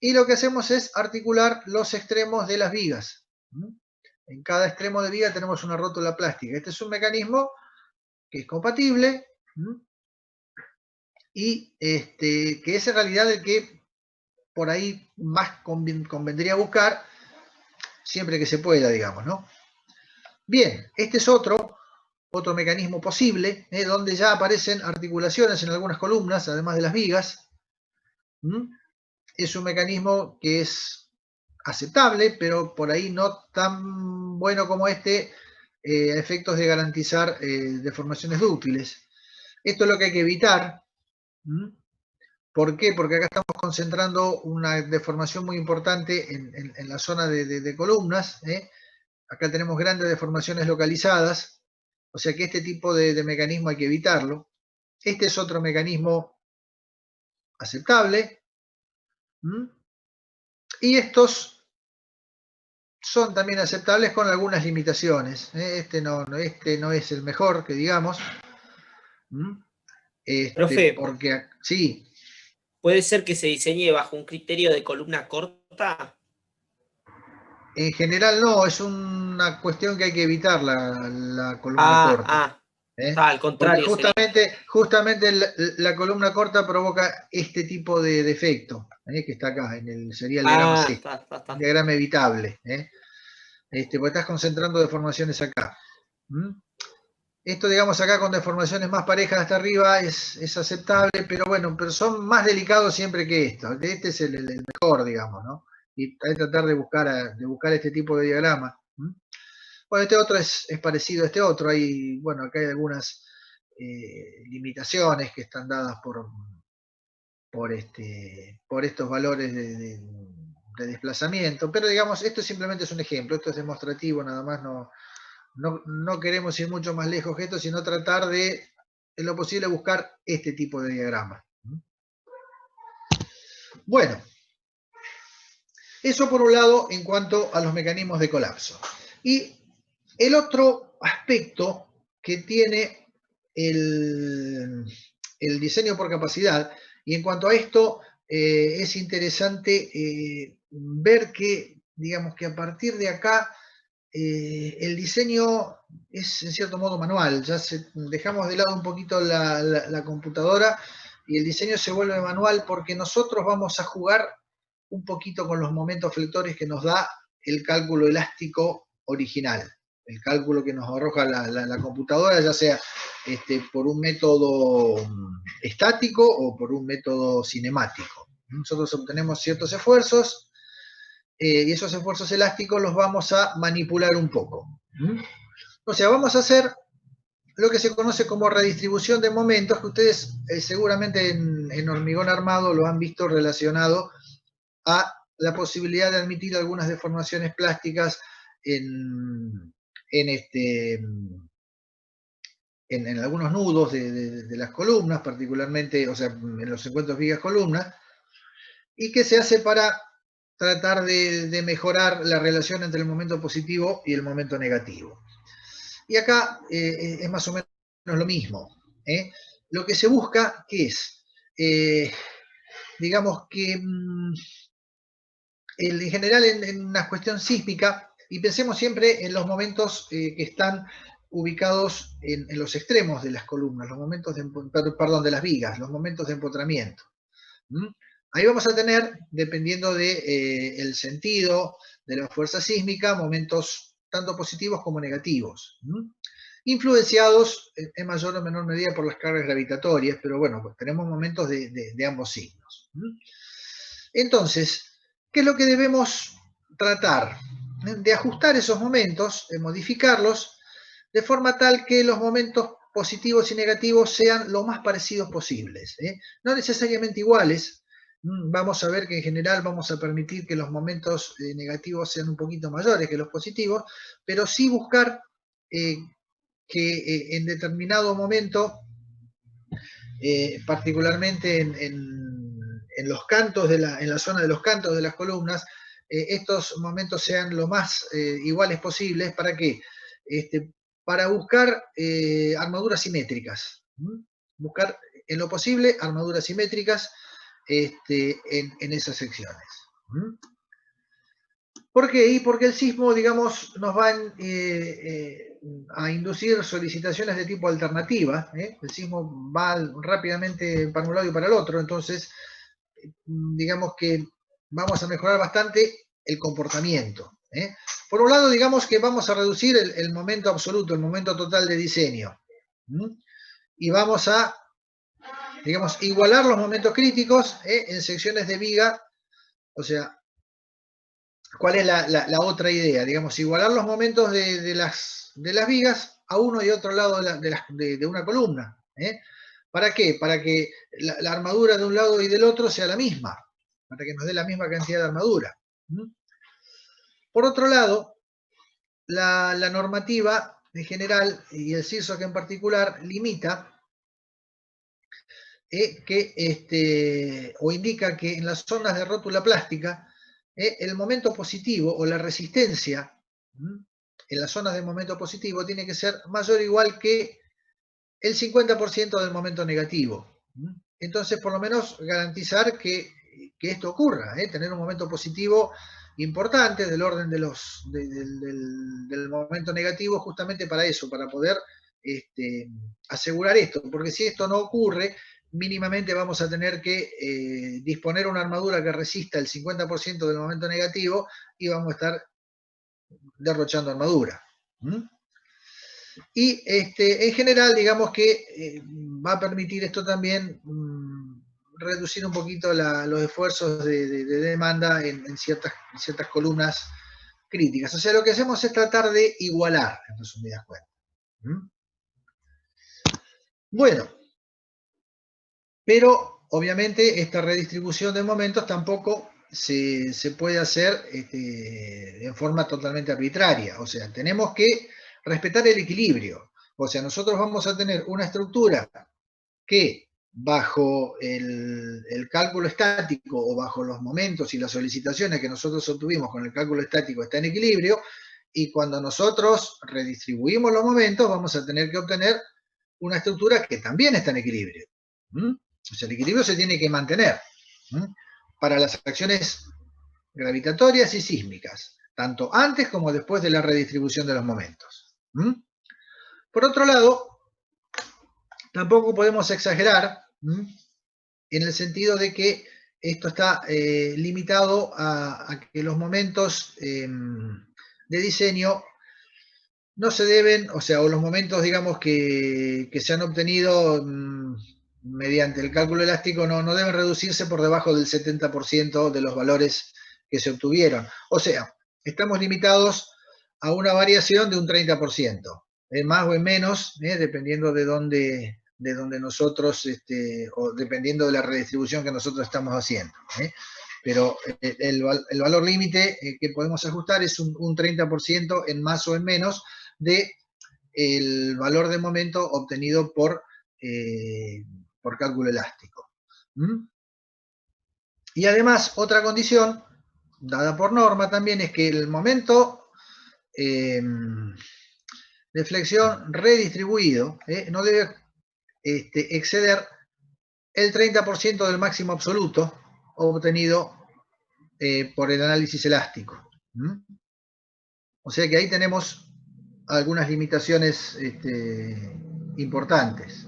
Y lo que hacemos es articular los extremos de las vigas. En cada extremo de viga tenemos una rótula plástica. Este es un mecanismo que es compatible y que es en realidad el que por ahí más convendría buscar siempre que se pueda, digamos, ¿no? Bien, este es otro mecanismo posible, donde ya aparecen articulaciones en algunas columnas, además de las vigas. Es un mecanismo que es aceptable, pero por ahí no tan bueno como este, a efectos de garantizar deformaciones dúctiles. Esto es lo que hay que evitar. ¿Por qué? Porque acá estamos concentrando una deformación muy importante en la zona de columnas. Acá tenemos grandes deformaciones localizadas, o sea que este tipo de mecanismo hay que evitarlo. Este es otro mecanismo aceptable. Y estos son también aceptables con algunas limitaciones. Este no es el mejor, que digamos. Profe, porque, sí. ¿puede ser que se diseñe bajo un criterio de columna corta? En general no, es una cuestión que hay que evitar la columna corta. Al contrario. Porque justamente la columna corta provoca este tipo de defecto, que está acá, sería el diagrama C. Un diagrama evitable. Porque estás concentrando deformaciones acá. Esto, digamos, acá con deformaciones más parejas hasta arriba es aceptable, pero bueno, pero son más delicados siempre que esto. Este es el mejor, digamos, ¿no? Y hay que tratar de buscar este tipo de diagrama. Bueno, este otro es parecido a este otro. Bueno, acá hay algunas limitaciones que están dadas por estos valores de desplazamiento, pero digamos, esto simplemente es un ejemplo, esto es demostrativo, nada más no queremos ir mucho más lejos que esto, sino tratar de, en lo posible, buscar este tipo de diagrama. Bueno, eso por un lado en cuanto a los mecanismos de colapso. Y el otro aspecto que tiene el diseño por capacidad, y en cuanto a esto es interesante ver que, digamos que a partir de acá, el diseño es en cierto modo manual, ya dejamos de lado un poquito la computadora y el diseño se vuelve manual porque nosotros vamos a jugar un poquito con los momentos flectores que nos da el cálculo elástico original, el cálculo que nos arroja la computadora, ya sea por un método estático o por un método cinemático. Nosotros obtenemos ciertos esfuerzos, y esos esfuerzos elásticos los vamos a manipular un poco. O sea, vamos a hacer lo que se conoce como redistribución de momentos, que ustedes seguramente en hormigón armado lo han visto relacionado a la posibilidad de admitir algunas deformaciones plásticas en algunos nudos de las columnas, particularmente, o sea, en los encuentros vigas-columnas, y que se hace para tratar de mejorar la relación entre el momento positivo y el momento negativo. Y acá es más o menos lo mismo. Lo que se busca, ¿qué es? Digamos que en general en una cuestión sísmica, y pensemos siempre en los momentos que están ubicados en los extremos de las columnas, los momentos de las vigas, los momentos de empotramiento. Ahí vamos a tener, dependiendo del sentido de la fuerza sísmica, momentos tanto positivos como negativos, influenciados en mayor o menor medida por las cargas gravitatorias, pero bueno, pues tenemos momentos de ambos signos. Entonces, ¿qué es lo que debemos tratar? De ajustar esos momentos, de modificarlos, de forma tal que los momentos positivos y negativos sean lo más parecidos posibles. No necesariamente iguales. Vamos a ver que en general vamos a permitir que los momentos negativos sean un poquito mayores que los positivos, pero sí buscar que en determinado momento, particularmente en los cantos en la zona de los cantos de las columnas, estos momentos sean lo más iguales posibles. ¿Para qué? Para buscar armaduras simétricas. Buscar en lo posible armaduras simétricas en esas secciones. ¿Por qué? Y porque el sismo, digamos, nos va a inducir solicitaciones de tipo alternativa. El sismo va rápidamente para un lado y para el otro, entonces, digamos que vamos a mejorar bastante el comportamiento. Por un lado, digamos que vamos a reducir el momento absoluto, el momento total de diseño. Y vamos a, digamos, igualar los momentos críticos en secciones de viga. O sea, ¿cuál es la otra idea? Digamos, igualar los momentos de las vigas a uno y otro lado de una columna. ¿Para qué? Para que la armadura de un lado y del otro sea la misma, para que nos dé la misma cantidad de armadura. Por otro lado, la normativa en general, y el CIRSOC en particular, limita o indica que en las zonas de rótula plástica, el momento positivo o la resistencia en las zonas de momento positivo tiene que ser mayor o igual que el 50% del momento negativo. Entonces, por lo menos garantizar que esto ocurra, tener un momento positivo importante del orden del momento negativo, justamente para eso, para poder asegurar esto, porque si esto no ocurre, mínimamente vamos a tener que disponer una armadura que resista el 50% del momento negativo y vamos a estar derrochando armadura. Y en general, digamos que va a permitir esto también reducir un poquito los esfuerzos de demanda en ciertas columnas críticas. O sea, lo que hacemos es tratar de igualar, en resumidas cuentas. Bueno, pero obviamente esta redistribución de momentos tampoco se puede hacer en forma totalmente arbitraria. O sea, tenemos que respetar el equilibrio. O sea, nosotros vamos a tener una estructura que bajo el cálculo estático o bajo los momentos y las solicitaciones que nosotros obtuvimos con el cálculo estático está en equilibrio, y cuando nosotros redistribuimos los momentos vamos a tener que obtener una estructura que también está en equilibrio. O sea, el equilibrio se tiene que mantener para las acciones gravitatorias y sísmicas, tanto antes como después de la redistribución de los momentos. Por otro lado, tampoco podemos exagerar en el sentido de que esto está limitado a que los momentos de diseño no se deben, o sea, o los momentos, digamos, que se han obtenido mediante el cálculo elástico no deben reducirse por debajo del 70% de los valores que se obtuvieron. O sea, estamos limitados a una variación de un 30%, más o en menos, dependiendo de dónde nosotros, o dependiendo de la redistribución que nosotros estamos haciendo. Pero el valor límite que podemos ajustar es un 30% en más o en menos del valor de momento obtenido por cálculo elástico. Y además, otra condición dada por norma también es que el momento de flexión redistribuido no debe exceder el 30% del máximo absoluto obtenido por el análisis elástico. O sea que ahí tenemos algunas limitaciones importantes.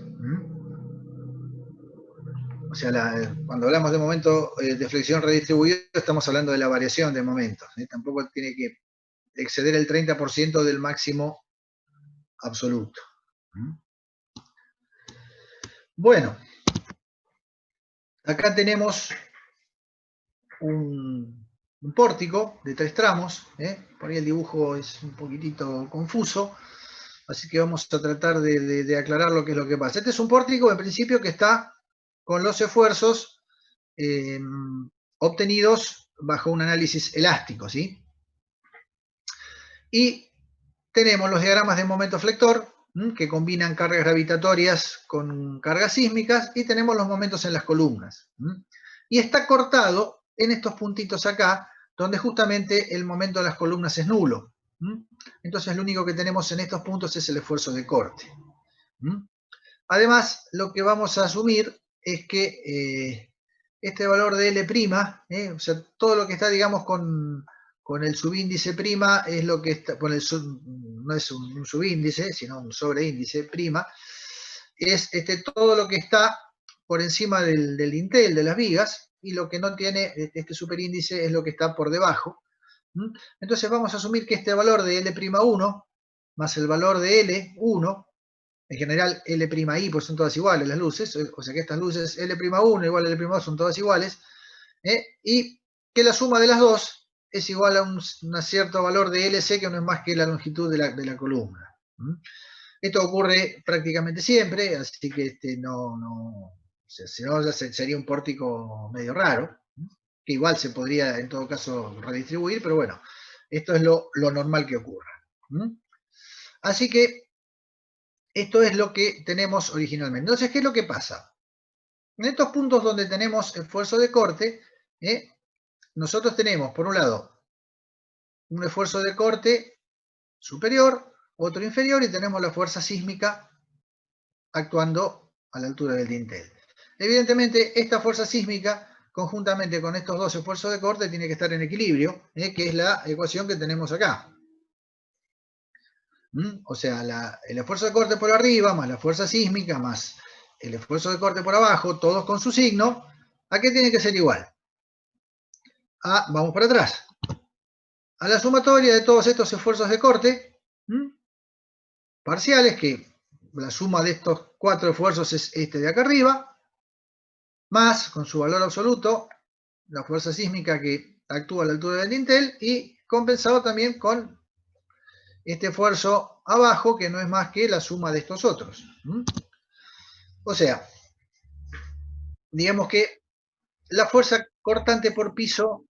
O sea, cuando hablamos de momento de flexión redistribuido, estamos hablando de la variación de momentos. Tampoco tiene que exceder el 30% del máximo absoluto. Bueno, acá tenemos un pórtico de 3 tramos. Por ahí el dibujo es un poquitito confuso, así que vamos a tratar de aclarar lo que es lo que pasa. Este es un pórtico en principio que está con los esfuerzos obtenidos bajo un análisis elástico, ¿sí? Y tenemos los diagramas de momento flector, que combinan cargas gravitatorias con cargas sísmicas, y tenemos los momentos en las columnas. Y está cortado en estos puntitos acá, donde justamente el momento de las columnas es nulo. Entonces lo único que tenemos en estos puntos es el esfuerzo de corte. Además, lo que vamos a asumir es que este valor de L', o sea, todo lo que está, digamos, con el subíndice prima es lo que está, no es un subíndice, sino un sobreíndice prima, es todo lo que está por encima del dintel, de las vigas, y lo que no tiene este superíndice es lo que está por debajo. Entonces vamos a asumir que este valor de L'1 más el valor de L1, en general L'(I), pues son todas iguales las luces, o sea que estas luces L'1 igual a L'2 son todas iguales, y que la suma de las dos es igual a un cierto valor de LC, que no es más que la longitud de la columna. Esto ocurre prácticamente siempre, así que o sea, si no sería un pórtico medio raro, que igual se podría en todo caso redistribuir, pero bueno, esto es lo normal que ocurra. Así que esto es lo que tenemos originalmente. Entonces, ¿qué es lo que pasa? En estos puntos donde tenemos esfuerzo de corte, nosotros tenemos, por un lado, un esfuerzo de corte superior, otro inferior, y tenemos la fuerza sísmica actuando a la altura del dintel. Evidentemente, esta fuerza sísmica, conjuntamente con estos dos esfuerzos de corte, tiene que estar en equilibrio, que es la ecuación que tenemos acá. O sea, el esfuerzo de corte por arriba, más la fuerza sísmica, más el esfuerzo de corte por abajo, todos con su signo, ¿a qué tiene que ser igual? Vamos para atrás. A la sumatoria de todos estos esfuerzos de corte parciales, que la suma de estos 4 esfuerzos es este de acá arriba, más, con su valor absoluto, la fuerza sísmica que actúa a la altura del dintel, y compensado también con este esfuerzo abajo, que no es más que la suma de estos otros. O sea, digamos que la fuerza cortante por piso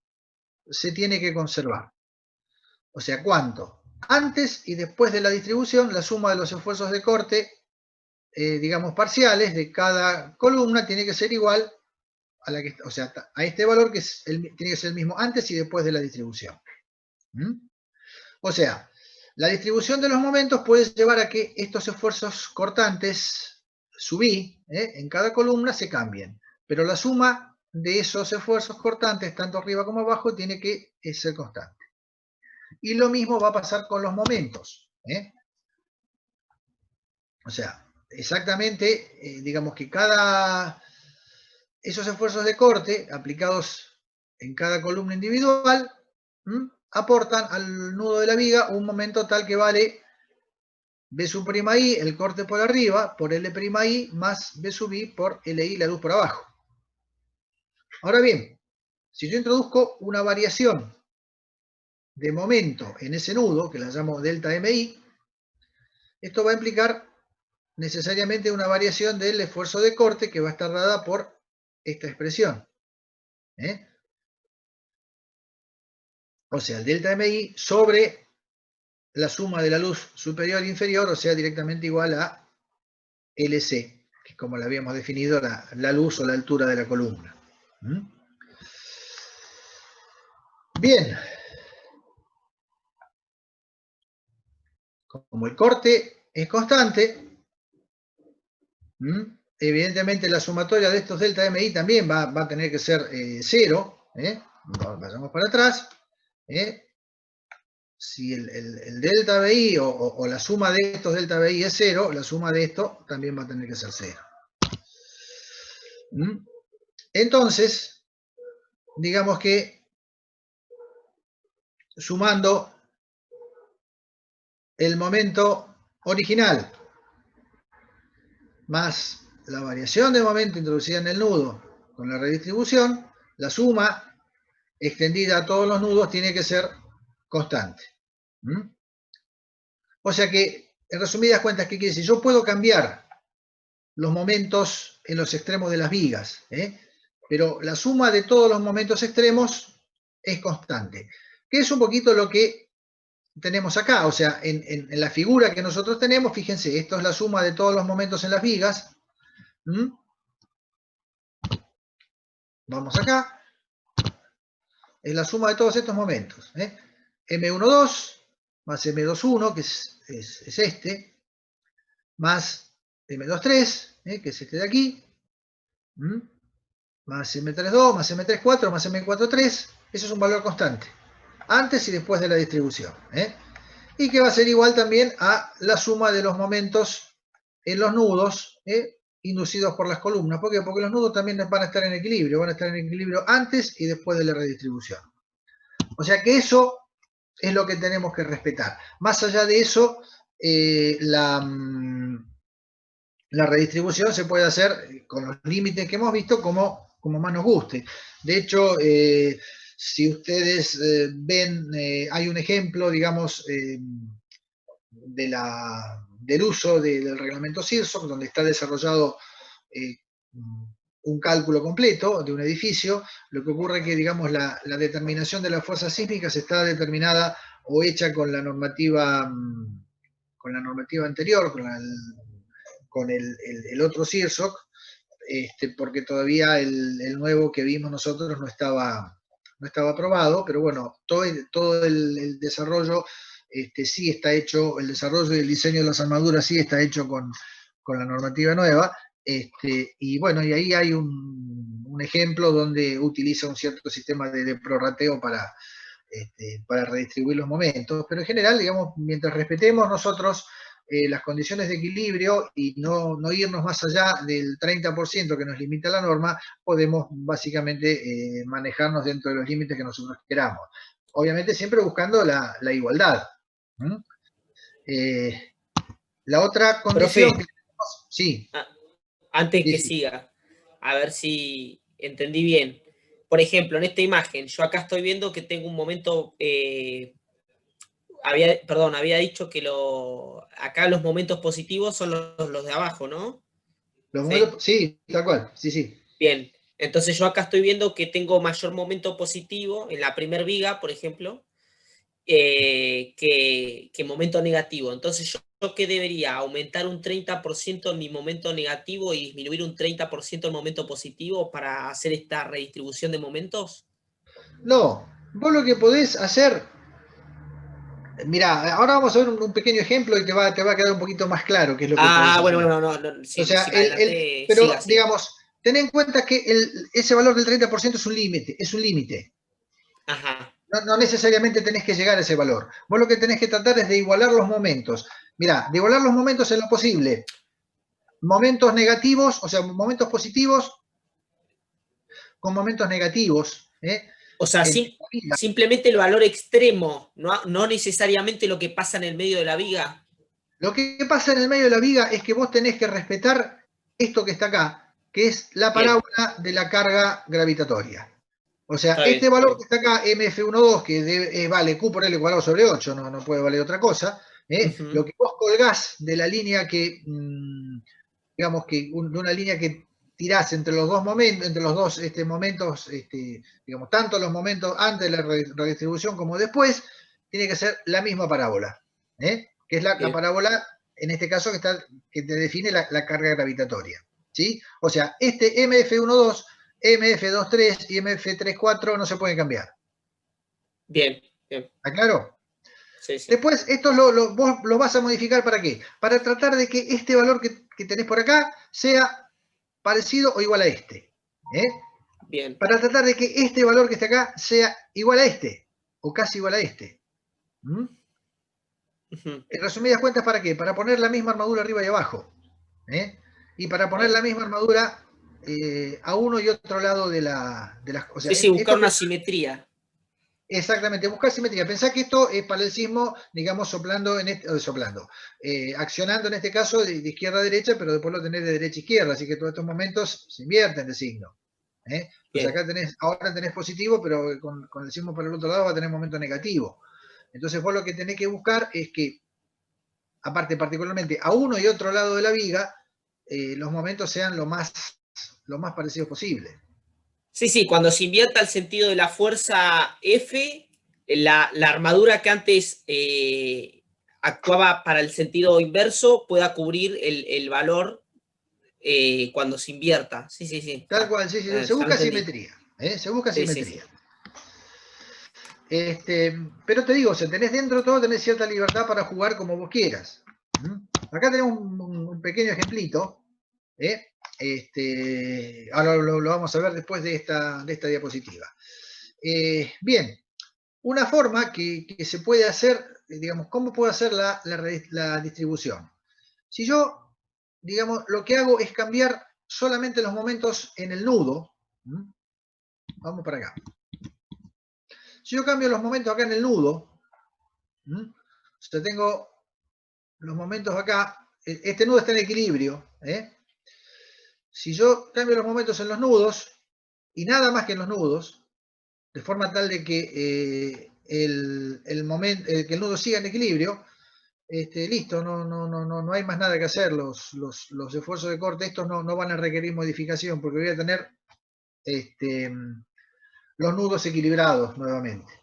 se tiene que conservar. O sea, ¿cuánto? Antes y después de la distribución, la suma de los esfuerzos de corte, digamos parciales, de cada columna tiene que ser igual a la que, o sea, a este valor que tiene que ser el mismo antes y después de la distribución. O sea, la distribución de los momentos puede llevar a que estos esfuerzos cortantes, sub I, en cada columna se cambien, pero la suma de esos esfuerzos cortantes, tanto arriba como abajo, tiene que ser constante. Y lo mismo va a pasar con los momentos. O sea, exactamente, digamos que esos esfuerzos de corte aplicados en cada columna individual aportan al nudo de la viga un momento tal que vale B'(I), el corte por arriba, por L'(I) más B'(I) por LI, la luz por abajo. Ahora bien, si yo introduzco una variación de momento en ese nudo, que la llamo ΔMI, esto va a implicar necesariamente una variación del esfuerzo de corte, que va a estar dada por esta expresión. O sea, el ΔMI sobre la suma de la luz superior e inferior, o sea, directamente igual a LC, que es como la habíamos definido, la luz o la altura de la columna. Bien. como el corte es constante, evidentemente la sumatoria de estos delta MI también va a tener que ser 0. Vayamos para atrás. Si el delta BI o la suma de estos delta BI es 0, la suma de esto también va a tener que ser 0. Entonces, digamos que sumando el momento original más la variación de momento introducida en el nudo con la redistribución, la suma extendida a todos los nudos tiene que ser constante. O sea que, en resumidas cuentas, ¿qué quiere decir? Yo puedo cambiar los momentos en los extremos de las vigas, pero la suma de todos los momentos extremos es constante. Que es un poquito lo que tenemos acá, o sea, en la figura que nosotros tenemos, fíjense, esto es la suma de todos los momentos en las vigas. Vamos acá. Es la suma de todos estos momentos. M12 más M21, que es este, más M23, que es este de aquí, más M32, más M34, más M43, eso es un valor constante, antes y después de la distribución. Y que va a ser igual también a la suma de los momentos en los nudos, inducidos por las columnas. ¿Por qué? Porque los nudos también van a estar en equilibrio, antes y después de la redistribución. O sea que eso es lo que tenemos que respetar. Más allá de eso, la redistribución se puede hacer con los límites que hemos visto como más nos guste. De hecho, si ustedes ven, hay un ejemplo, digamos, del uso del reglamento CIRSOC, donde está desarrollado un cálculo completo de un edificio. Lo que ocurre es que, digamos, la determinación de las fuerzas sísmicas está determinada o hecha con la normativa anterior, con el otro CIRSOC, porque todavía el nuevo que vimos nosotros no estaba aprobado, pero bueno, todo el desarrollo sí está hecho, el desarrollo y el diseño de las armaduras sí está hecho con la normativa nueva. Y bueno, y ahí hay un ejemplo donde utiliza un cierto sistema de prorrateo para redistribuir los momentos, pero en general, digamos, mientras respetemos nosotros las condiciones de equilibrio y no irnos más allá del 30% que nos limita la norma, podemos básicamente manejarnos dentro de los límites que nosotros queramos. Obviamente siempre buscando la igualdad. La otra condición... Profe, sí. Antes Sí, que sí. siga, a ver si entendí bien. Por ejemplo, en esta imagen, yo acá estoy viendo que tengo un momento, había dicho que acá los momentos positivos son los de abajo, ¿no? Sí, tal cual, sí. Bien, entonces yo acá estoy viendo que tengo mayor momento positivo en la primer viga, por ejemplo, que momento negativo. Entonces, ¿yo qué debería? ¿Aumentar un 30% en mi momento negativo y disminuir un 30% el momento positivo para hacer esta redistribución de momentos? No, vos lo que podés hacer... Mirá, ahora vamos a ver un pequeño ejemplo y te va a quedar un poquito más claro qué es lo que podés hacer. Bueno, no, O sea, pero siga. digamos, ten en cuenta que ese valor del 30% es un límite. Ajá. No necesariamente tenés que llegar a ese valor. Vos lo que tenés que tratar es de igualar los momentos. Mirá, de igualar los momentos en lo posible. Momentos negativos, o sea, momentos positivos con momentos negativos. O sea, simplemente el valor extremo, no necesariamente lo que pasa en el medio de la viga. Lo que pasa en el medio de la viga es que vos tenés que respetar esto que está acá, que es la parábola de la carga gravitatoria. O sea, este valor que está acá, MF12, que vale Q por L cuadrado sobre 8, no puede valer otra cosa, lo que vos colgás de la línea que, digamos que, de una línea que tirás entre los dos momentos, momentos, digamos, tanto los momentos antes de la redistribución como después, tiene que ser la misma parábola, que es la parábola, en este caso, que te define la carga gravitatoria, ¿sí? O sea, este MF12, MF23 y MF34 no se pueden cambiar. Bien. ¿Está claro? Sí, sí. Después, esto vos lo vas a modificar ¿para qué? Para tratar de que este valor que tenés por acá sea parecido o igual a este. Bien. Para tratar de que este valor que está acá sea igual a este, o casi igual a este. En resumidas cuentas, ¿para qué? Para poner la misma armadura arriba y abajo. Y para poner la misma armadura a uno y otro lado de las... O sea, Sí, sí, buscar una que, simetría. exactamente, buscar simetría. Pensá que esto es para el sismo, digamos, accionando en este caso de izquierda a derecha, pero después lo tenés de derecha a izquierda, así que todos estos momentos se invierten de signo. Pues acá ahora tenés positivo, pero con el sismo para el otro lado va a tener momento negativo. Entonces vos lo que tenés que buscar es que, aparte particularmente a uno y otro lado de la viga, los momentos sean lo más parecidos posible. Sí, sí, cuando se invierta el sentido de la fuerza F, la armadura que antes actuaba para el sentido inverso pueda cubrir el valor cuando se invierta. Sí, sí, sí. Tal cual, sí, se busca simetría. Se busca simetría. Pero te digo, si tenés dentro todo, tenés cierta libertad para jugar como vos quieras. Acá tenemos un pequeño ejemplito. Ahora lo vamos a ver después de esta diapositiva. Bien, una forma que se puede hacer, digamos, ¿cómo puedo hacer la distribución? Si yo, digamos, lo que hago es cambiar solamente los momentos en el nudo. Vamos para acá. Si yo cambio los momentos acá en el nudo, yo tengo los momentos acá, este nudo está en equilibrio. Si yo cambio los momentos en los nudos, y nada más que en los nudos, de forma tal de que que el nudo siga en equilibrio, listo, no hay más nada que hacer. Los esfuerzos de corte, estos no van a requerir modificación, porque voy a tener los nudos equilibrados nuevamente.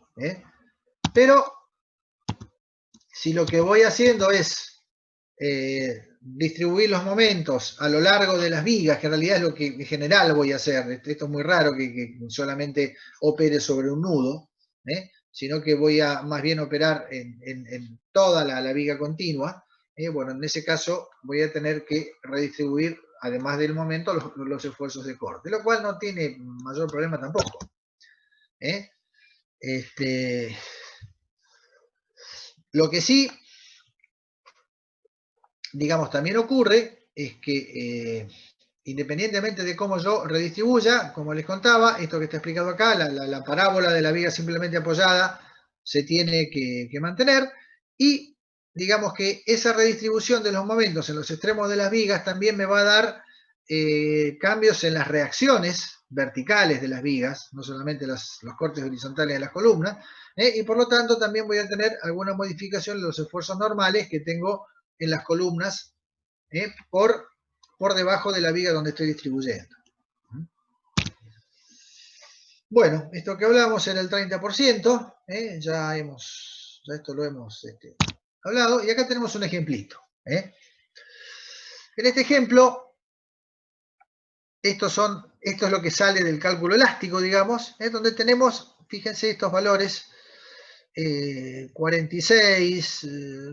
Pero si lo que voy haciendo es distribuir los momentos a lo largo de las vigas, que en realidad es lo que en general voy a hacer, esto es muy raro que solamente opere sobre un nudo, sino que voy a más bien operar en toda la viga continua. Bueno, en ese caso voy a tener que redistribuir, además del momento, los esfuerzos de corte, lo cual no tiene mayor problema tampoco. Lo que sí, digamos, también ocurre es que independientemente de cómo yo redistribuya, como les contaba, esto que está explicado acá, la parábola de la viga simplemente apoyada se tiene que mantener, y digamos que esa redistribución de los momentos en los extremos de las vigas también me va a dar cambios en las reacciones verticales de las vigas, no solamente los cortes horizontales de las columnas, y por lo tanto también voy a tener alguna modificación en los esfuerzos normales que tengo en las columnas por debajo de la viga donde estoy distribuyendo. Bueno, esto que hablamos era el 30%, ya esto lo hemos hablado, y acá tenemos un ejemplito. En este ejemplo, esto es lo que sale del cálculo elástico, digamos, donde tenemos, fíjense, estos valores 46,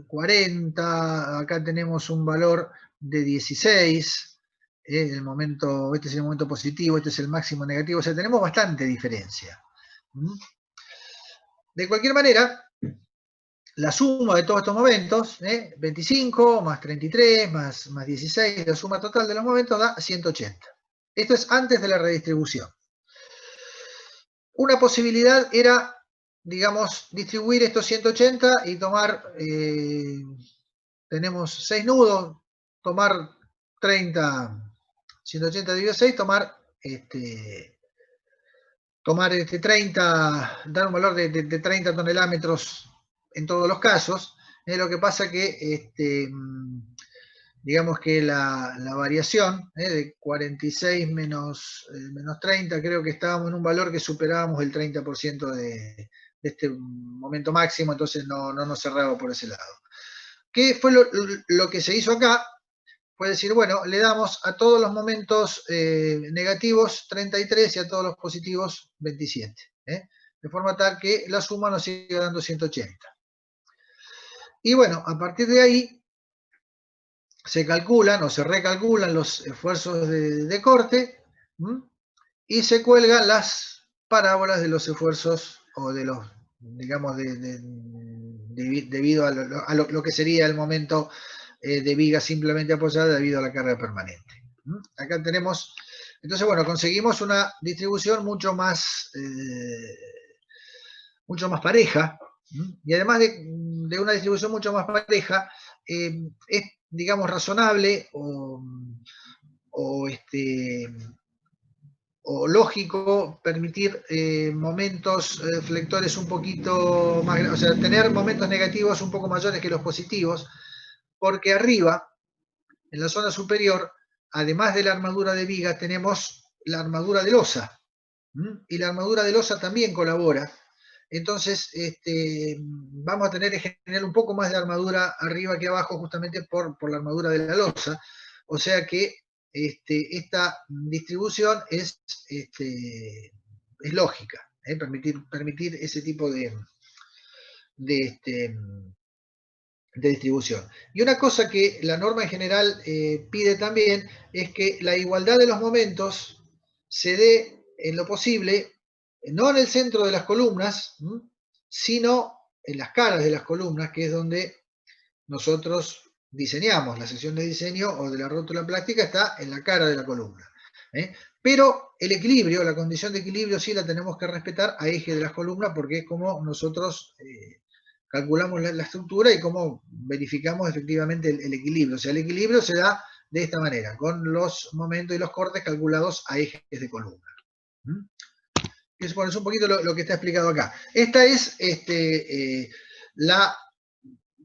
40, acá tenemos un valor de 16, este es el momento positivo, este es el máximo negativo, o sea, tenemos bastante diferencia. De cualquier manera, la suma de todos estos momentos, 25 más 33 más 16, la suma total de los momentos da 180. Esto es antes de la redistribución. Una posibilidad era, digamos, distribuir estos 180 y tomar, tenemos 6 nudos, tomar 30, 180 dividido 6, tomar 30, dar un valor de 30 tonelómetros en todos los casos. Lo que pasa que, digamos que la variación de 46 menos 30, creo que estábamos en un valor que superábamos el 30% de este momento máximo, entonces no nos cerraba por ese lado. ¿Qué fue lo que se hizo acá? Fue decir, bueno, le damos a todos los momentos negativos 33 y a todos los positivos 27. De forma tal que la suma nos sigue dando 180. Y bueno, a partir de ahí se calculan o se recalculan los esfuerzos de corte, y se cuelgan las parábolas de los esfuerzos o de los, digamos, debido a lo que sería el momento de viga simplemente apoyada debido a la carga permanente. Acá tenemos, entonces bueno, conseguimos una distribución mucho más pareja, y además de una distribución mucho más pareja, es, digamos, razonable o lógico permitir momentos flectores un poquito más, o sea, tener momentos negativos un poco mayores que los positivos, porque arriba, en la zona superior, además de la armadura de viga, tenemos la armadura de losa, y la armadura de losa también colabora. Entonces, vamos a tener que generar un poco más de armadura arriba que abajo, justamente por la armadura de la losa. O sea que esta distribución es lógica, permitir ese tipo de distribución. Y una cosa que la norma en general pide también es que la igualdad de los momentos se dé en lo posible, no en el centro de las columnas, sino en las caras de las columnas, que es donde nosotros diseñamos. La sección de diseño o de la rótula plástica está en la cara de la columna. Pero el equilibrio, la condición de equilibrio sí la tenemos que respetar a eje de las columnas, porque es como nosotros calculamos la estructura y cómo verificamos efectivamente el equilibrio. O sea, el equilibrio se da de esta manera, con los momentos y los cortes calculados a ejes de columna. Es un poquito lo que está explicado acá. Esta es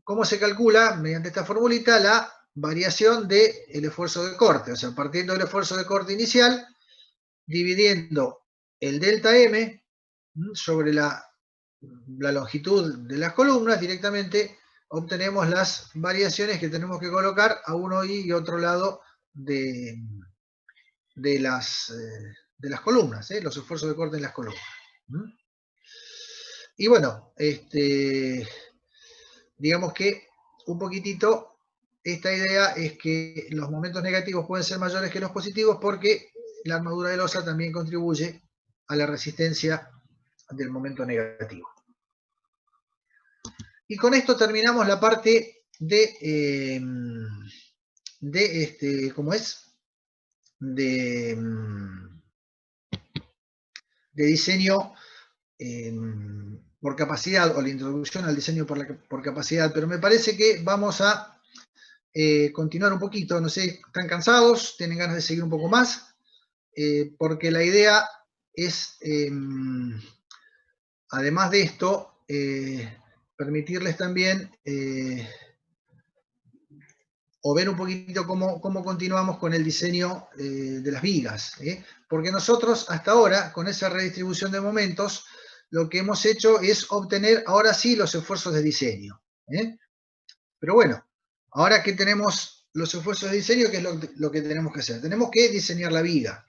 cómo se calcula, mediante esta formulita, la variación del esfuerzo de corte. O sea, partiendo del esfuerzo de corte inicial, dividiendo el delta M sobre la longitud de las columnas, directamente obtenemos las variaciones que tenemos que colocar a uno y otro lado de las columnas, los esfuerzos de corte en las columnas. Y bueno, digamos que un poquitito esta idea es que los momentos negativos pueden ser mayores que los positivos, porque la armadura de losa también contribuye a la resistencia del momento negativo. Y con esto terminamos la parte de diseño por capacidad, o la introducción al diseño por capacidad, pero me parece que vamos a continuar un poquito. No sé, ¿están cansados? ¿Tienen ganas de seguir un poco más? Porque la idea es, además de esto, permitirles también o ver un poquito cómo continuamos con el diseño de las vigas. Porque nosotros hasta ahora, con esa redistribución de momentos, lo que hemos hecho es obtener ahora sí los esfuerzos de diseño. Pero bueno, ahora que tenemos los esfuerzos de diseño, ¿qué es lo que tenemos que hacer? Tenemos que diseñar la viga.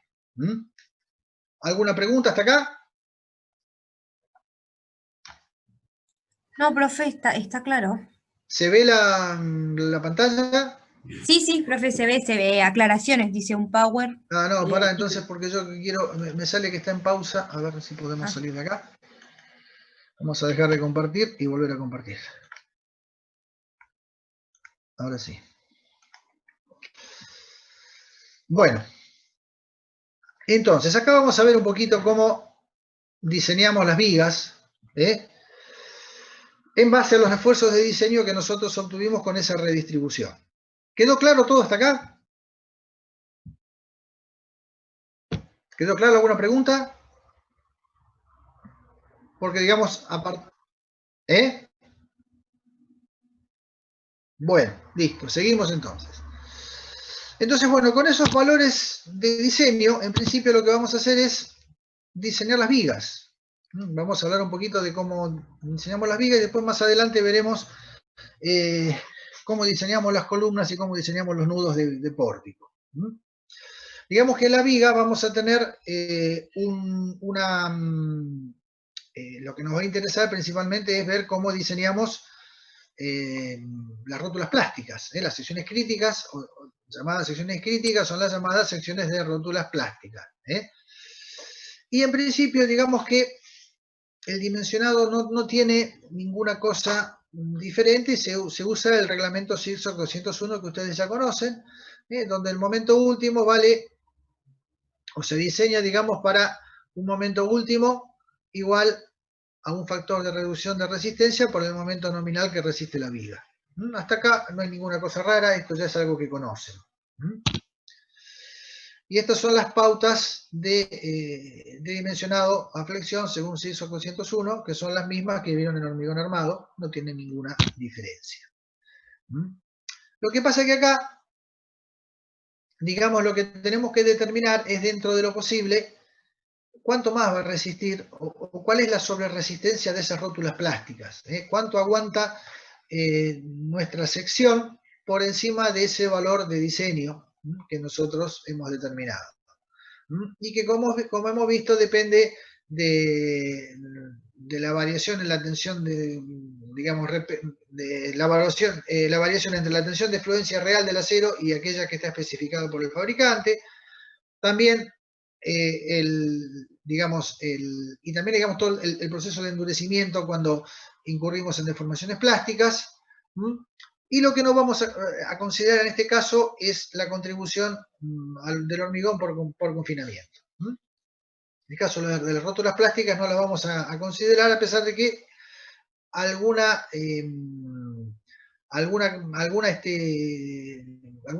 ¿Alguna pregunta hasta acá? No, profe, está claro. ¿Se ve la pantalla? Sí, profe, se ve. Aclaraciones, dice un power. Ah, no, pará, entonces, porque yo quiero, me sale que está en pausa, a ver si podemos salir de acá. Vamos a dejar de compartir y volver a compartir. Ahora sí. Bueno. Entonces, acá vamos a ver un poquito cómo diseñamos las vigas, en base a los esfuerzos de diseño que nosotros obtuvimos con esa redistribución. ¿Quedó claro todo hasta acá? ¿Quedó claro alguna pregunta? Porque digamos, aparte... Bueno, listo, seguimos entonces. Entonces, bueno, con esos valores de diseño, en principio lo que vamos a hacer es diseñar las vigas. Vamos a hablar un poquito de cómo diseñamos las vigas y después más adelante veremos cómo diseñamos las columnas y cómo diseñamos los nudos de pórtico. Digamos que en la viga vamos a tener lo que nos va a interesar principalmente es ver cómo diseñamos las rótulas plásticas. Las secciones críticas, llamadas secciones críticas, son las llamadas secciones de rótulas plásticas. Y en principio, digamos que el dimensionado no tiene ninguna cosa diferente, y se usa el reglamento SIRSOC 201 que ustedes ya conocen, donde el momento último vale, o se diseña, digamos, para un momento último igual a un factor de reducción de resistencia por el momento nominal que resiste la viga. Hasta acá no hay ninguna cosa rara, esto ya es algo que conocen. Y estas son las pautas de dimensionado a flexión según SIRSOC 201, que son las mismas que vieron en hormigón armado, no tienen ninguna diferencia. Lo que pasa es que acá, digamos, lo que tenemos que determinar es, dentro de lo posible, cuánto más va a resistir o cuál es la sobreresistencia de esas rótulas plásticas. Cuánto aguanta nuestra sección por encima de ese valor de diseño que nosotros hemos determinado. Y que, como hemos visto, depende de la variación en la tensión digamos, de la variación entre la tensión de fluencia real del acero y aquella que está especificada por el fabricante. También y también, digamos, todo el proceso de endurecimiento cuando incurrimos en deformaciones plásticas. Y lo que no vamos a considerar en este caso es la contribución del hormigón por confinamiento. En el caso de las rótulas plásticas no la vamos a considerar, a pesar de que algún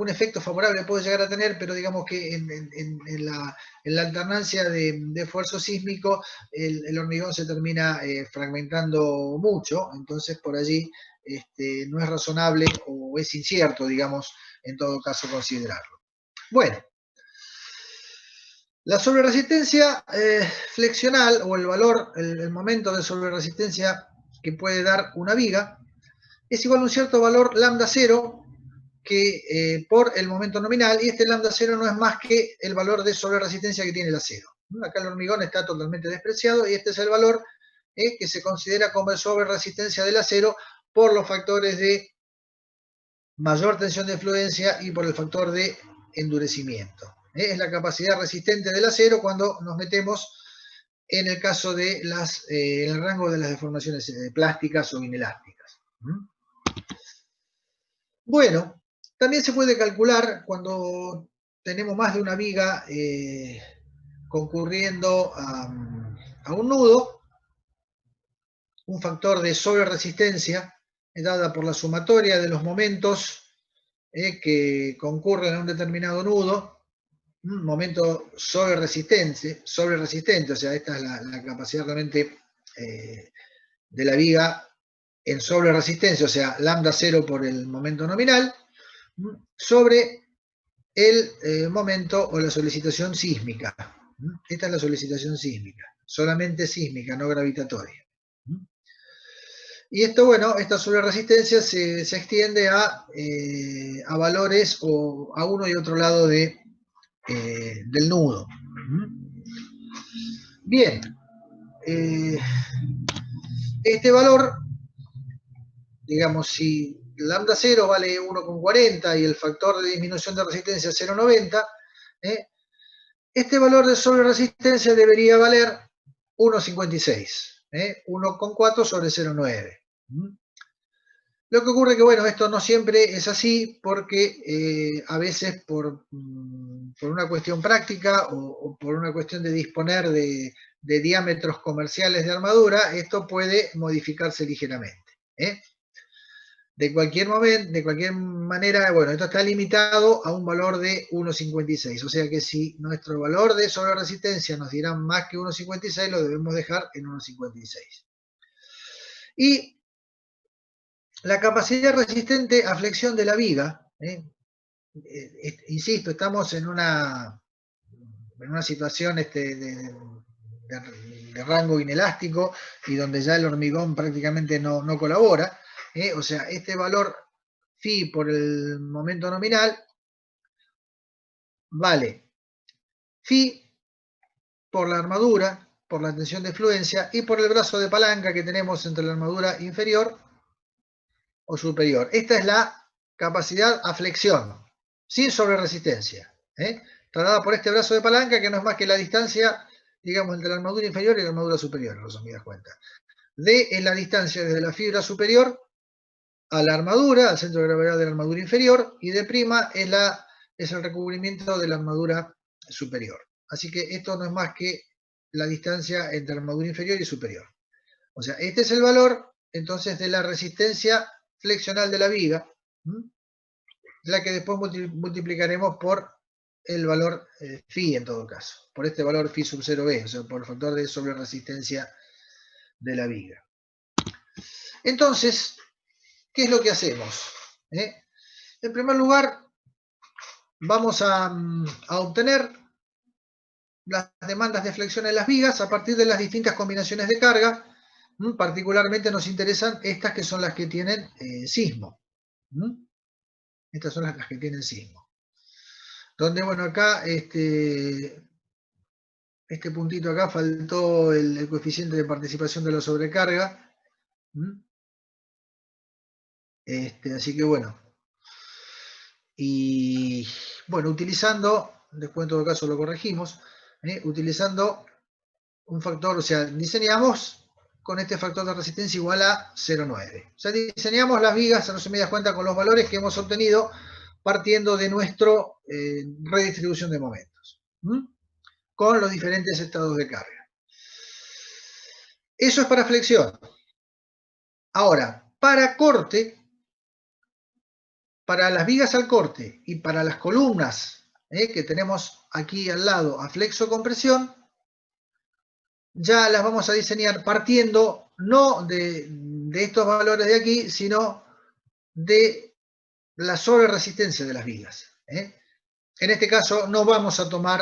efecto favorable puede llegar a tener, pero digamos que en la alternancia de esfuerzo sísmico el hormigón se termina fragmentando mucho, entonces por allí no es razonable o es incierto, digamos, en todo caso considerarlo. Bueno, la sobreresistencia flexional, o el valor, el momento de sobreresistencia que puede dar una viga, es igual a un cierto valor lambda 0 que, por el momento nominal, y este lambda 0 no es más que el valor de sobreresistencia que tiene el acero. Acá el hormigón está totalmente despreciado y este es el valor que se considera como el sobreresistencia del acero por los factores de mayor tensión de fluencia y por el factor de endurecimiento. Es la capacidad resistente del acero cuando nos metemos en el caso de en el rango de las deformaciones plásticas o inelásticas. Bueno, también se puede calcular cuando tenemos más de una viga concurriendo a un nudo, un factor de sobreresistencia dada por la sumatoria de los momentos que concurren a un determinado nudo, un momento sobrerresistente, o sea, esta es la capacidad realmente de la viga en sobreresistencia, o sea, lambda 0 por el momento nominal, sobre el momento o la solicitación sísmica. Esta es la solicitación sísmica, solamente sísmica, no gravitatoria. Y esto, bueno, esta sobreresistencia se extiende a valores o a uno y otro lado del nudo. Bien, este valor, digamos, si lambda 0 vale 1,40 y el factor de disminución de resistencia 0,90, este valor de sobreresistencia debería valer 1,56. 1,4 sobre 0,9. Lo que ocurre que, bueno, esto no siempre es así porque a veces por una cuestión práctica o por una cuestión de disponer de diámetros comerciales de armadura, esto puede modificarse ligeramente. De cualquier manera, bueno, esto está limitado a un valor de 1,56. O sea que si nuestro valor de sobreresistencia nos diera más que 1,56, lo debemos dejar en 1,56. Y la capacidad resistente a flexión de la viga, insisto, estamos en una situación de rango inelástico y donde ya el hormigón prácticamente no colabora. O sea, este valor phi por el momento nominal vale phi por la armadura, por la tensión de fluencia y por el brazo de palanca que tenemos entre la armadura inferior o superior. Esta es la capacidad a flexión, sin sobreresistencia, trasladada por este brazo de palanca, que no es más que la distancia, digamos, entre la armadura inferior y la armadura superior, en resumidas cuentas. D es la distancia desde la fibra superior a la armadura, al centro de gravedad de la armadura inferior, y D' es el recubrimiento de la armadura superior. Así que esto no es más que la distancia entre armadura inferior y superior. O sea, este es el valor, entonces, de la resistencia flexional de la viga, la que después multiplicaremos por el valor phi en todo caso, por este valor phi sub 0b, o sea, por el factor de sobreresistencia de la viga. Entonces, ¿qué es lo que hacemos? En primer lugar, vamos a obtener las demandas de flexión en las vigas a partir de las distintas combinaciones de carga. Particularmente nos interesan estas que son las que tienen sismo. Estas son las que tienen sismo. Donde, bueno, acá, este puntito acá faltó el coeficiente de participación de la sobrecarga. Así que bueno. Y bueno, utilizando, después en todo caso lo corregimos, utilizando un factor, o sea, diseñamos con este factor de resistencia igual a 0,9. O sea, diseñamos las vigas, en resumidas cuentas, con los valores que hemos obtenido partiendo de nuestra redistribución de momentos, con los diferentes estados de carga. Eso es para flexión. Ahora, para corte, para las vigas al corte y para las columnas que tenemos aquí al lado a flexo-compresión, ya las vamos a diseñar partiendo no de estos valores de aquí, sino de la sobreresistencia de las vigas. En este caso no vamos a tomar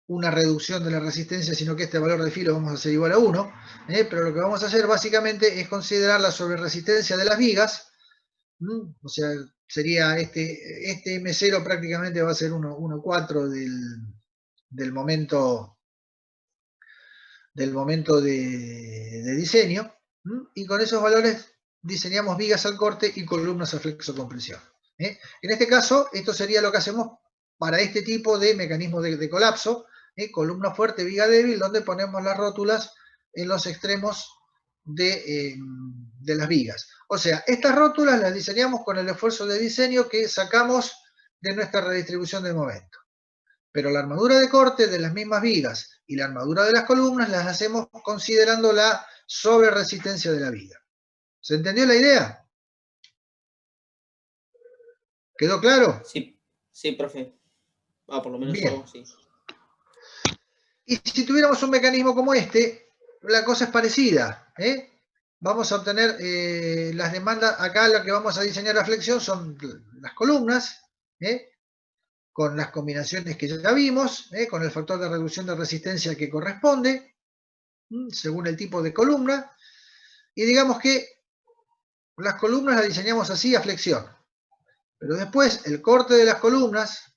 una reducción de la resistencia, sino que este valor de phi lo vamos a hacer igual a 1, pero lo que vamos a hacer básicamente es considerar la sobreresistencia de las vigas, o sea, sería este M0 prácticamente va a ser 1,4 del momento de diseño, y con esos valores diseñamos vigas al corte y columnas a flexo-compresión. En este caso, esto sería lo que hacemos para este tipo de mecanismo de colapso, columna fuerte, viga débil, donde ponemos las rótulas en los extremos de las vigas. O sea, estas rótulas las diseñamos con el esfuerzo de diseño que sacamos de nuestra redistribución de momento. Pero la armadura de corte de las mismas vigas y la armadura de las columnas las hacemos considerando la sobreresistencia de la viga. ¿Se entendió la idea? ¿Quedó claro? Sí, profe. Por lo menos bien. yo, sí. Y si tuviéramos un mecanismo como este, la cosa es parecida. Vamos a obtener las demandas. Acá lo que vamos a diseñar la flexión son las columnas, con las combinaciones que ya vimos, con el factor de reducción de resistencia que corresponde, según el tipo de columna. Y digamos que las columnas las diseñamos así a flexión. Pero después el corte de las columnas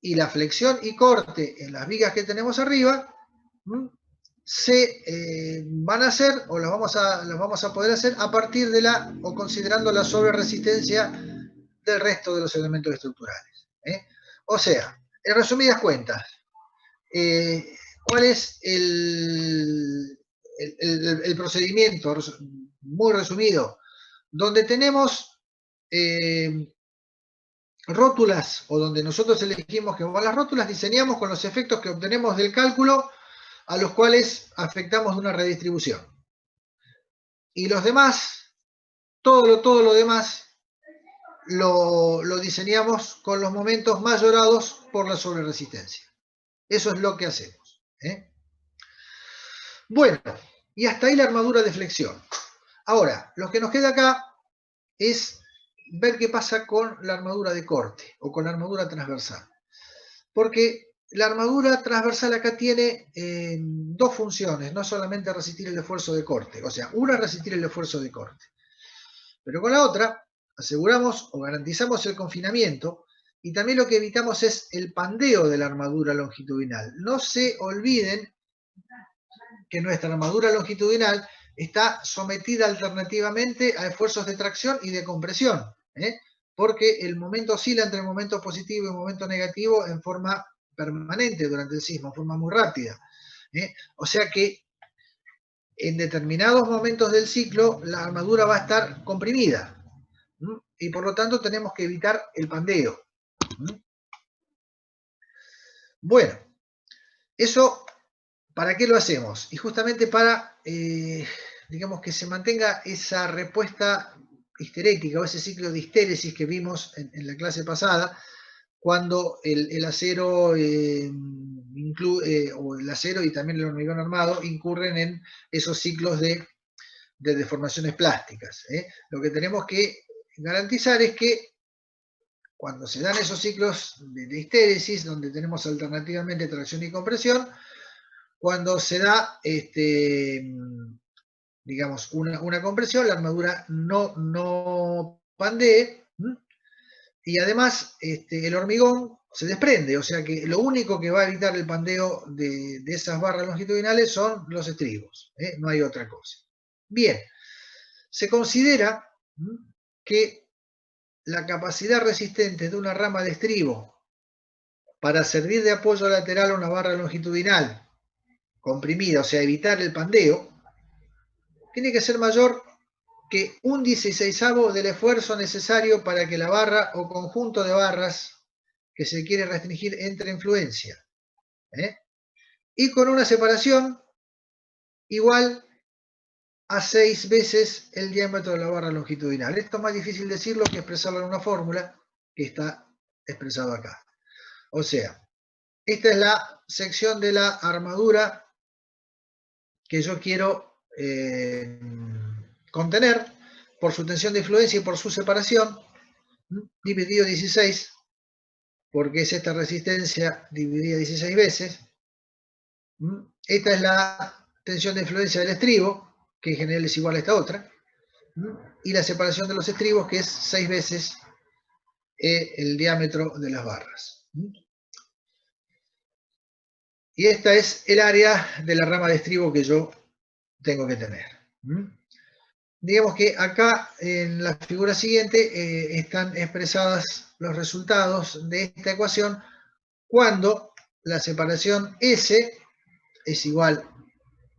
y la flexión y corte en las vigas que tenemos arriba se van a hacer, o las vamos a poder hacer a partir de o considerando la sobreresistencia del resto de los elementos estructurales. O sea, en resumidas cuentas, ¿cuál es el procedimiento? Muy resumido, donde tenemos rótulas, o donde nosotros elegimos que van las rótulas, diseñamos con los efectos que obtenemos del cálculo a los cuales afectamos de una redistribución. Y los demás, todo lo demás, lo diseñamos con los momentos mayorados por la sobreresistencia. Eso es lo que hacemos. Bueno, y hasta ahí la armadura de flexión. Ahora, lo que nos queda acá es ver qué pasa con la armadura de corte o con la armadura transversal. Porque la armadura transversal acá tiene dos funciones, no solamente resistir el esfuerzo de corte. O sea, una es resistir el esfuerzo de corte. Pero con la otra aseguramos o garantizamos el confinamiento y también lo que evitamos es el pandeo de la armadura longitudinal. No se olviden que nuestra armadura longitudinal está sometida alternativamente a esfuerzos de tracción y de compresión, porque el momento oscila entre el momento positivo y el momento negativo en forma permanente durante el sismo, en forma muy rápida. O sea que en determinados momentos del ciclo la armadura va a estar comprimida, y por lo tanto tenemos que evitar el pandeo. Bueno, eso, ¿para qué lo hacemos? Y justamente para, digamos, que se mantenga esa respuesta histerética o ese ciclo de histéresis que vimos en la clase pasada, cuando el acero o el acero y también el hormigón armado incurren en esos ciclos de deformaciones plásticas. Lo que tenemos que garantizar es que cuando se dan esos ciclos de histéresis, donde tenemos alternativamente tracción y compresión, cuando se da, digamos, una compresión, la armadura no pandee, y además el hormigón se desprende, o sea que lo único que va a evitar el pandeo de esas barras longitudinales son los estribos, no hay otra cosa. Bien, se considera que la capacidad resistente de una rama de estribo para servir de apoyo lateral a una barra longitudinal comprimida, o sea, evitar el pandeo, tiene que ser mayor que 1/16 del esfuerzo necesario para que la barra o conjunto de barras que se quiere restringir entre en fluencia. Y con una separación igual a 6 veces el diámetro de la barra longitudinal. Esto es más difícil decirlo que expresarlo en una fórmula que está expresado acá. O sea, esta es la sección de la armadura que yo quiero contener por su tensión de influencia y por su separación, dividido 16, porque es esta resistencia dividida 16 veces. Esta es la tensión de influencia del estribo, que en general es igual a esta otra, y la separación de los estribos, que es 6 veces el diámetro de las barras. Y esta es el área de la rama de estribo que yo tengo que tener. Digamos que acá en la figura siguiente están expresadas los resultados de esta ecuación cuando la separación S es igual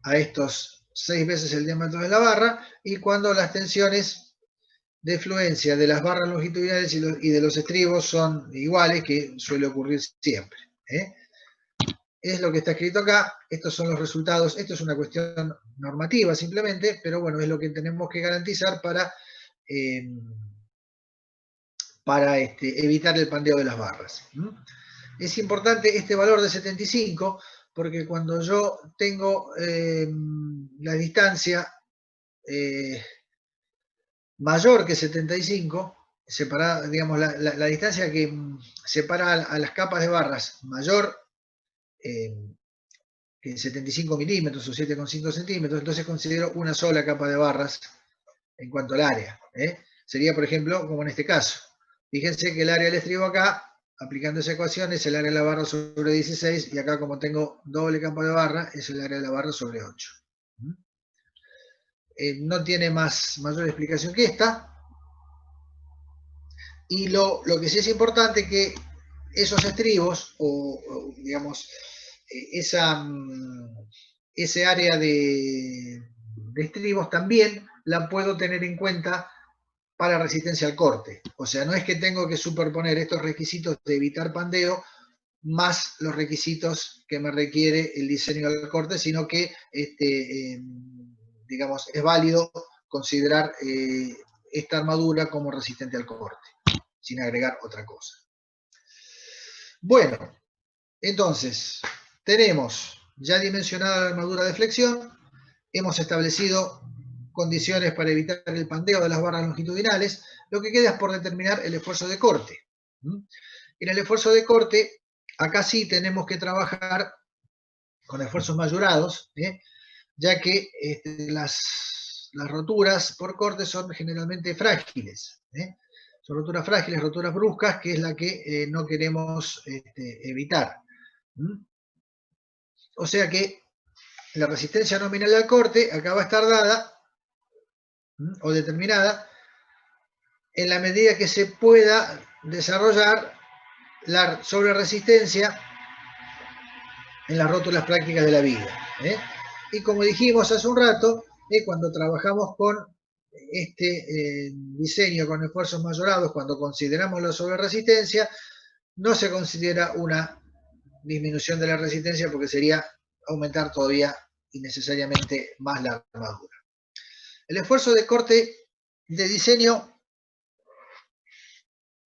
a estos 6 veces el diámetro de la barra, y cuando las tensiones de fluencia de las barras longitudinales y de los estribos son iguales, que suele ocurrir siempre. Es lo que está escrito acá, estos son los resultados, esto es una cuestión normativa simplemente, pero bueno, es lo que tenemos que garantizar para evitar el pandeo de las barras. Es importante este valor de 75, porque cuando yo tengo la distancia mayor que 75, separada, digamos, la distancia que separa a las capas de barras mayor que 75 milímetros o 7,5 centímetros, entonces considero una sola capa de barras en cuanto al área. Sería, por ejemplo, como en este caso. Fíjense que el área del estribo acá, aplicando esa ecuación, es el área de la barra sobre 16, y acá, como tengo doble capa de barra, es el área de la barra sobre 8. No tiene mayor explicación que esta. Y lo que sí es importante es que esos estribos, o digamos, ese área de estribos también la puedo tener en cuenta para resistencia al corte. O sea, no es que tengo que superponer estos requisitos de evitar pandeo más los requisitos que me requiere el diseño del corte, sino que digamos, es válido considerar esta armadura como resistente al corte, sin agregar otra cosa. Bueno, entonces, tenemos ya dimensionada la armadura de flexión, hemos establecido condiciones para evitar el pandeo de las barras longitudinales, lo que queda es por determinar el esfuerzo de corte. En el esfuerzo de corte, acá sí tenemos que trabajar con esfuerzos mayurados, ya que las roturas por corte son generalmente frágiles. Son roturas frágiles, roturas bruscas, que es la que no queremos evitar. O sea que la resistencia nominal al corte acá va a estar dada o determinada en la medida que se pueda desarrollar la sobreresistencia en las rótulas prácticas de la viga. Y como dijimos hace un rato, cuando trabajamos con este diseño con esfuerzos mayorados, cuando consideramos la sobreresistencia, no se considera una disminución de la resistencia porque sería aumentar todavía innecesariamente más la armadura. El esfuerzo de corte de diseño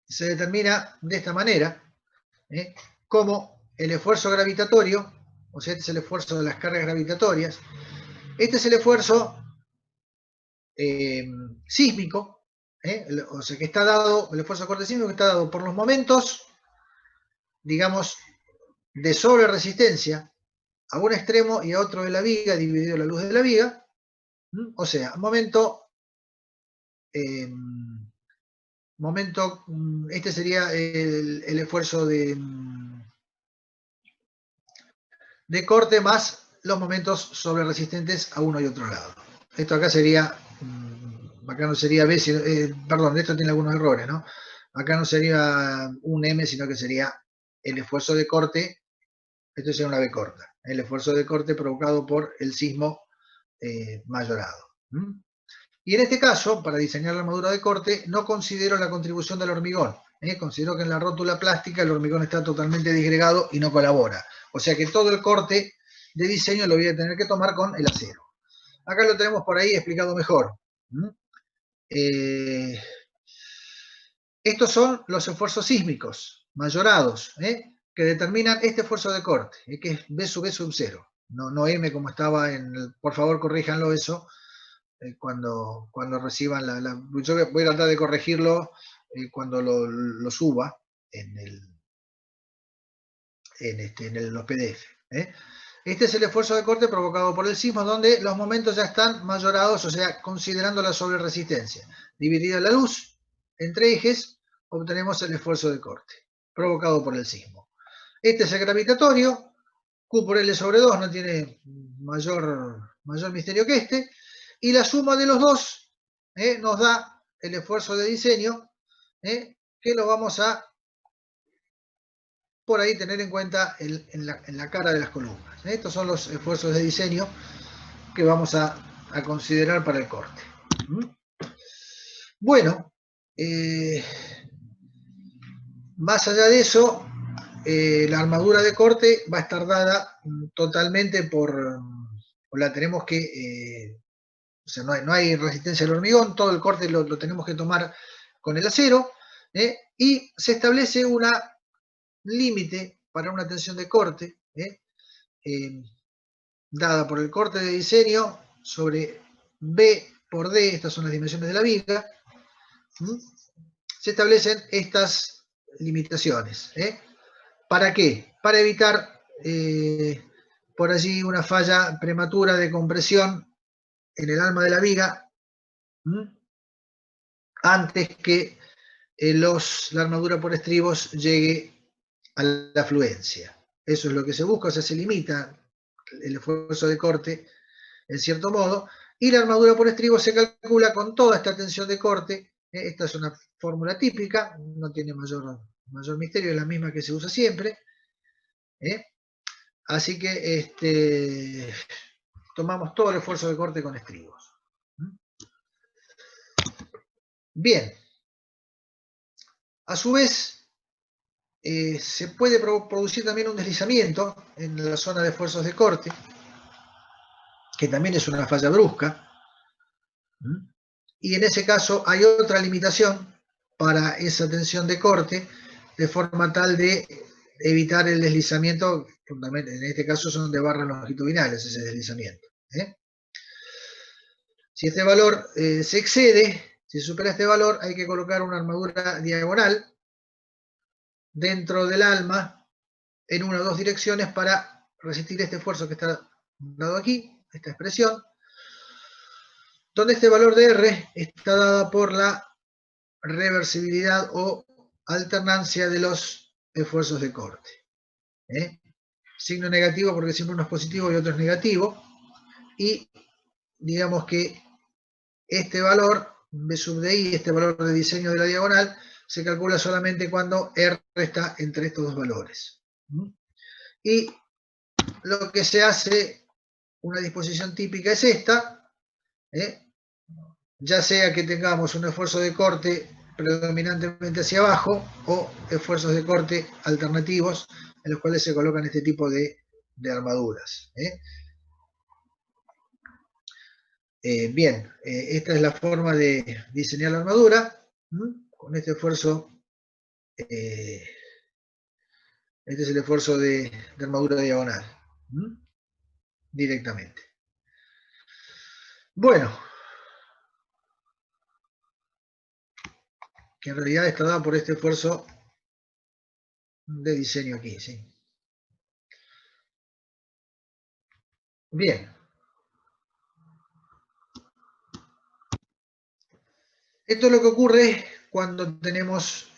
se determina de esta manera, como el esfuerzo gravitatorio, o sea, este es el esfuerzo de las cargas gravitatorias, este es el esfuerzo sísmico, o sea, que está dado, el esfuerzo de corte sísmico que está dado por los momentos, digamos, de sobreresistencia a un extremo y a otro de la viga, dividido la luz de la viga, o sea, momento, este sería el esfuerzo de corte más los momentos sobreresistentes a uno y otro lado. Esto acá sería, acá no sería B, perdón, esto tiene algunos errores, ¿no? Acá no sería un M, sino que sería el esfuerzo de corte, esto sería una B corta, el esfuerzo de corte provocado por el sismo mayorado. Y en este caso, para diseñar la armadura de corte, no considero la contribución del hormigón. Considero que en la rótula plástica el hormigón está totalmente disgregado y no colabora. O sea que todo el corte de diseño lo voy a tener que tomar con el acero. Acá lo tenemos por ahí explicado mejor. Estos son los esfuerzos sísmicos mayorados, que determinan este esfuerzo de corte, que es B sub 0. No M como estaba en el, por favor corríjanlo eso, cuando reciban yo voy a tratar de corregirlo cuando lo suba en los PDF. Este es el esfuerzo de corte provocado por el sismo, donde los momentos ya están mayorados, o sea, considerando la sobreresistencia. Dividida la luz entre ejes, obtenemos el esfuerzo de corte provocado por el sismo. Este es el gravitatorio, Q por L sobre 2, no tiene mayor misterio que este. Y la suma de los dos nos da el esfuerzo de diseño, que lo vamos a, por ahí, tener en cuenta en la cara de las columnas. Estos son los esfuerzos de diseño que vamos a considerar para el corte. Bueno, más allá de eso, la armadura de corte va a estar dada totalmente o la tenemos que... o sea, no hay resistencia al hormigón, todo el corte lo tenemos que tomar con el acero, y se establece una límite para una tensión de corte, dada por el corte de diseño sobre B por D, estas son las dimensiones de la viga, se establecen estas limitaciones. ¿Para qué? Para evitar por allí una falla prematura de compresión en el alma de la viga, antes que la armadura por estribos llegue a la fluencia. Eso es lo que se busca, o sea, se limita el esfuerzo de corte en cierto modo, y la armadura por estribos se calcula con toda esta tensión de corte. Esta es una fórmula típica, no tiene mayor misterio, es la misma que se usa siempre. Así que tomamos todo el esfuerzo de corte con estribos. Bien. A su vez, se puede producir también un deslizamiento en la zona de esfuerzos de corte, que también es una falla brusca. Y en ese caso hay otra limitación para esa tensión de corte, de forma tal de evitar el deslizamiento, en este caso son de barras longitudinales ese deslizamiento. Si este valor se excede, si supera este valor, hay que colocar una armadura diagonal dentro del alma en una o dos direcciones para resistir este esfuerzo que está dado aquí, esta expresión, donde este valor de R está dada por la reversibilidad o alternancia de los esfuerzos de corte. Signo negativo porque siempre uno es positivo y otro es negativo. y digamos que este valor, B sub de I, este valor de diseño de la diagonal, se calcula solamente cuando R está entre estos dos valores. Y lo que se hace, una disposición típica es esta, ya sea que tengamos un esfuerzo de corte predominantemente hacia abajo o esfuerzos de corte alternativos en los cuales se colocan este tipo de armaduras. Bien, esta es la forma de diseñar la armadura, con este esfuerzo, este es el esfuerzo de armadura diagonal, directamente. Bueno, que en realidad está dada por este esfuerzo de diseño aquí, ¿sí? Bien. Esto es lo que ocurre cuando tenemos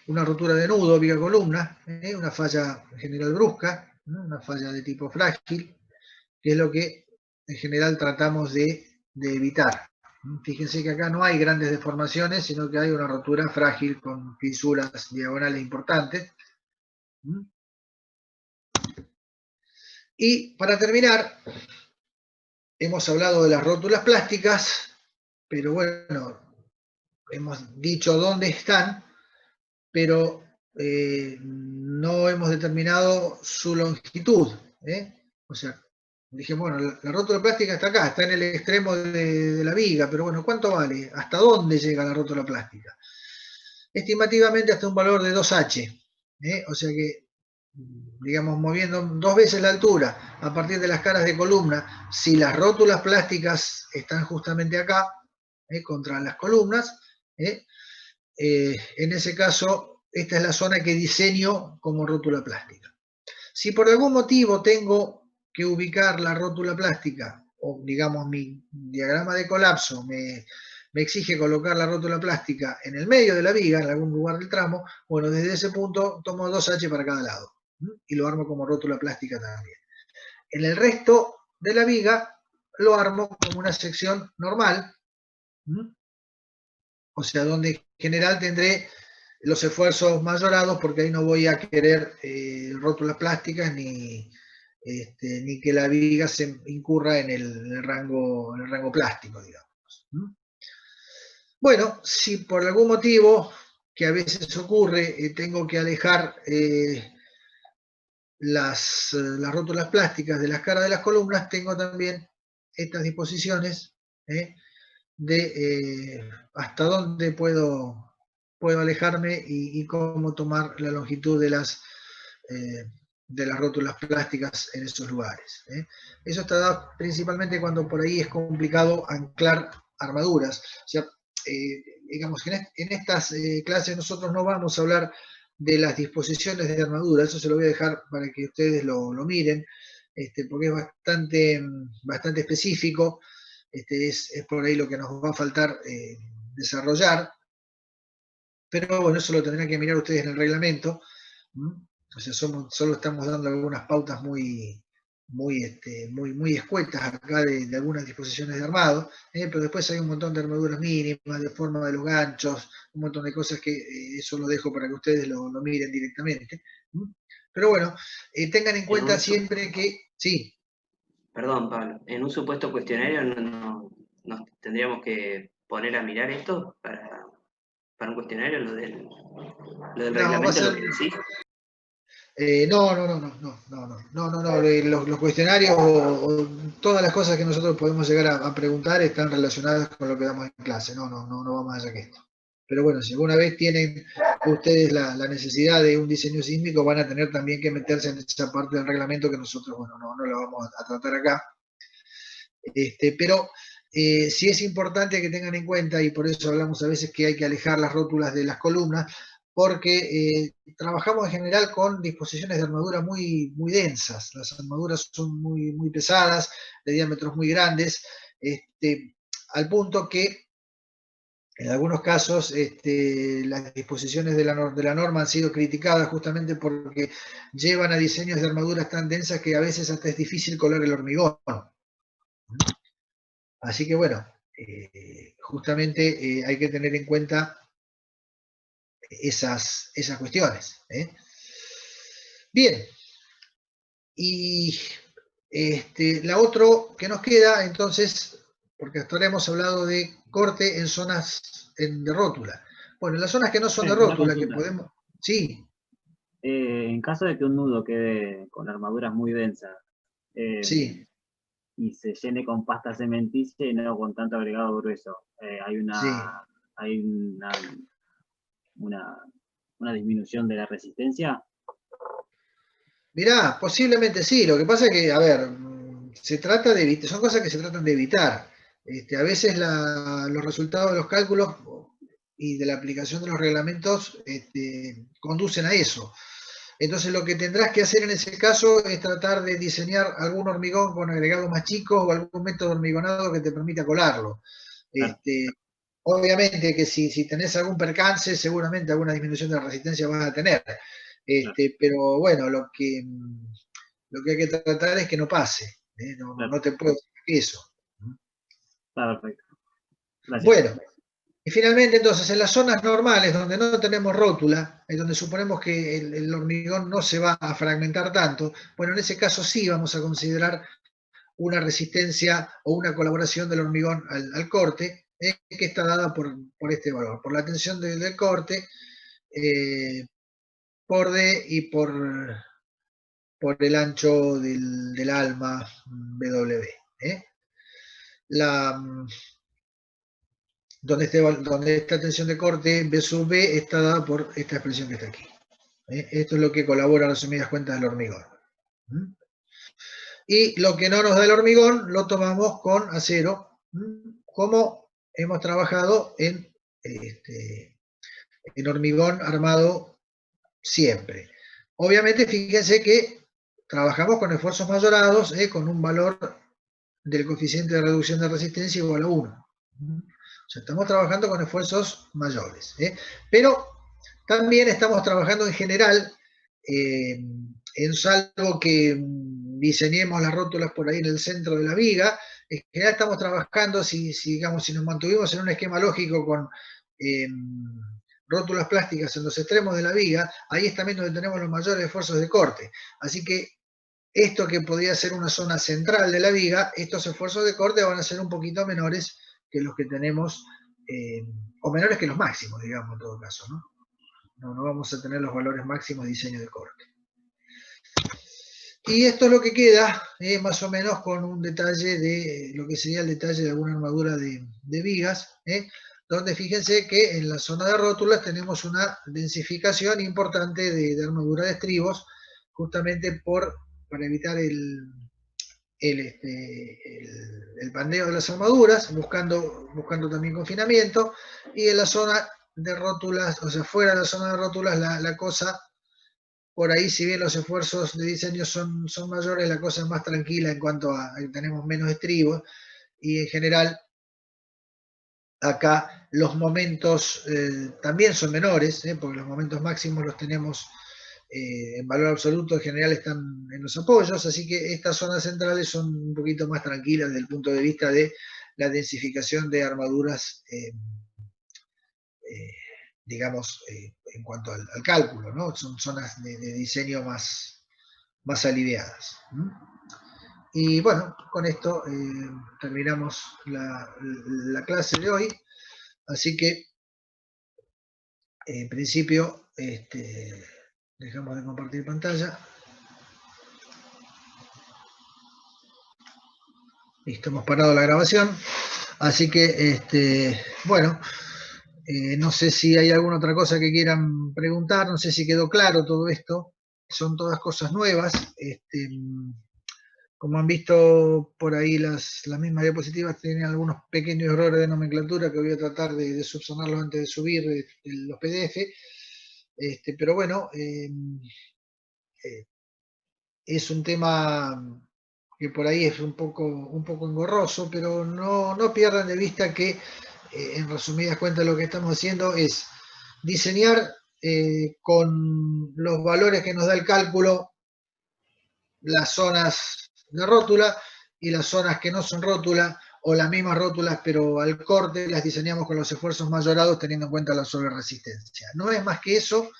una rotura de nudo, viga columna, una falla general brusca, una falla de tipo frágil, que es lo que en general tratamos de evitar. Fíjense que acá no hay grandes deformaciones, sino que hay una rotura frágil con fisuras diagonales importantes. Y para terminar, hemos hablado de las rótulas plásticas, pero bueno, hemos dicho dónde están, pero no hemos determinado su longitud. O sea, dije, bueno, la rótula plástica está acá, está en el extremo de la viga, pero bueno, ¿cuánto vale? ¿Hasta dónde llega la rótula plástica? Estimativamente hasta un valor de 2H. O sea que, digamos, moviendo 2 veces la altura a partir de las caras de columna, si las rótulas plásticas están justamente acá, contra las columnas, en ese caso, esta es la zona que diseño como rótula plástica. Si por algún motivo tengo que ubicar la rótula plástica, o digamos mi diagrama de colapso me exige colocar la rótula plástica en el medio de la viga, en algún lugar del tramo, bueno, desde ese punto tomo 2H para cada lado, y lo armo como rótula plástica también. En el resto de la viga lo armo como una sección normal, o sea, donde en general tendré los esfuerzos mayorados, porque ahí no voy a querer rótulas plásticas ni que la viga se incurra en el rango plástico, digamos. Bueno, si por algún motivo, que a veces ocurre, tengo que alejar las rótulas plásticas de las caras de las columnas, tengo también estas disposiciones de hasta dónde puedo alejarme y cómo tomar la longitud de las rótulas plásticas en esos lugares. Eso está dado principalmente cuando por ahí es complicado anclar armaduras. O sea, digamos que en estas clases nosotros no vamos a hablar de las disposiciones de armadura, eso se lo voy a dejar para que ustedes lo miren, porque es bastante específico. Es por ahí lo que nos va a faltar desarrollar, pero bueno, eso lo tendrán que mirar ustedes en el reglamento. O sea, solo estamos dando algunas pautas muy escuetas acá de algunas disposiciones de armado, pero después hay un montón de armaduras mínimas, de forma de los ganchos, un montón de cosas que eso lo dejo para que ustedes lo miren directamente. Pero bueno, tengan en cuenta siempre que... Sí. Perdón, Pablo, en un supuesto cuestionario nos tendríamos que poner a mirar esto para un cuestionario, lo del reglamento, lo que decís. No, los cuestionarios o todas las cosas que nosotros podemos llegar a preguntar están relacionadas con lo que damos en clase, no va más allá que esto. Pero bueno, si alguna vez tienen ustedes la necesidad de un diseño sísmico, van a tener también que meterse en esa parte del reglamento que nosotros, bueno, no la vamos a tratar acá. Pero sí es importante que tengan en cuenta, y por eso hablamos a veces que hay que alejar las rótulas de las columnas, porque trabajamos en general con disposiciones de armadura muy densas. Las armaduras son muy pesadas, de diámetros muy grandes, al punto que En algunos casos, las disposiciones de la norma han sido criticadas justamente porque llevan a diseños de armaduras tan densas que a veces hasta es difícil colar el hormigón. Así que bueno, justamente hay que tener en cuenta esas cuestiones. Bien, y la otra que nos queda, entonces, porque hasta ahora hemos hablado de corte en zonas de rótula. Bueno, en las zonas que no son de rótula, que podemos... Sí. En caso de que un nudo quede con armaduras muy densas sí. y se llene con pasta cementicia y no con tanto agregado grueso, hay una disminución de la resistencia. Mirá, posiblemente sí. Lo que pasa es que, a ver, se trata de evitar, son cosas que se tratan de evitar. A veces los resultados de los cálculos y de la aplicación de los reglamentos conducen a eso. Entonces lo que tendrás que hacer en ese caso es tratar de diseñar algún hormigón con agregados más chicos o algún método hormigonado que te permita colarlo. Claro. Obviamente que si tenés algún percance, seguramente alguna disminución de la resistencia vas a tener. Pero bueno, lo que hay que tratar es que no pase. No te puedo decir eso. Perfecto. Gracias. Bueno, y finalmente entonces en las zonas normales donde no tenemos rótula, en donde suponemos que el hormigón no se va a fragmentar tanto, bueno, en ese caso sí vamos a considerar una resistencia o una colaboración del hormigón al corte, que está dada por este valor, por la tensión del corte, por D y por el ancho del alma W. Donde esta tensión de corte B sub B está dada por esta expresión que está aquí. Esto es lo que colabora a resumidas cuentas del hormigón. Y lo que no nos da el hormigón lo tomamos con acero, como hemos trabajado en hormigón armado siempre. Obviamente, fíjense que trabajamos con esfuerzos mayorados, con un valor del coeficiente de reducción de resistencia igual a 1. O sea, estamos trabajando con esfuerzos mayores. Pero también estamos trabajando en general, en salvo que diseñemos las rótulas por ahí en el centro de la viga, en general estamos trabajando, si nos mantuvimos en un esquema lógico con rótulas plásticas en los extremos de la viga, ahí es también donde tenemos los mayores esfuerzos de corte. Así que esto que podría ser una zona central de la viga, estos esfuerzos de corte van a ser un poquito menores que los que tenemos, o menores que los máximos, digamos, en todo caso, ¿no? No vamos a tener los valores máximos de diseño de corte. Y esto es lo que queda, más o menos con un detalle de lo que sería el detalle de alguna armadura de vigas, donde fíjense que en la zona de rótulas tenemos una densificación importante de armadura de estribos, justamente para evitar el pandeo de las armaduras, buscando también confinamiento, y en la zona de rótulas, o sea, fuera de la zona de rótulas, la cosa, por ahí, si bien los esfuerzos de diseño son mayores, la cosa es más tranquila en cuanto a que tenemos menos estribos, y en general, acá los momentos también son menores, porque los momentos máximos los tenemos en valor absoluto, en general están en los apoyos, así que estas zonas centrales son un poquito más tranquilas desde el punto de vista de la densificación de armaduras, digamos, en cuanto al cálculo, ¿no? Son zonas de diseño más aliviadas. Y bueno, con esto terminamos la clase de hoy, así que en principio dejamos de compartir pantalla. Listo, hemos parado la grabación. Así que, bueno, no sé si hay alguna otra cosa que quieran preguntar, no sé si quedó claro todo esto. Son todas cosas nuevas. Como han visto por ahí, las mismas diapositivas tienen algunos pequeños errores de nomenclatura que voy a tratar de subsanarlos antes de subir los PDF. Pero bueno, es un tema que por ahí es un poco engorroso, pero no pierdan de vista que en resumidas cuentas lo que estamos haciendo es diseñar con los valores que nos da el cálculo las zonas de rótula y las zonas que no son rótula o las mismas rótulas pero al corte las diseñamos con los esfuerzos mayorados teniendo en cuenta la sobreresistencia. No es más que eso.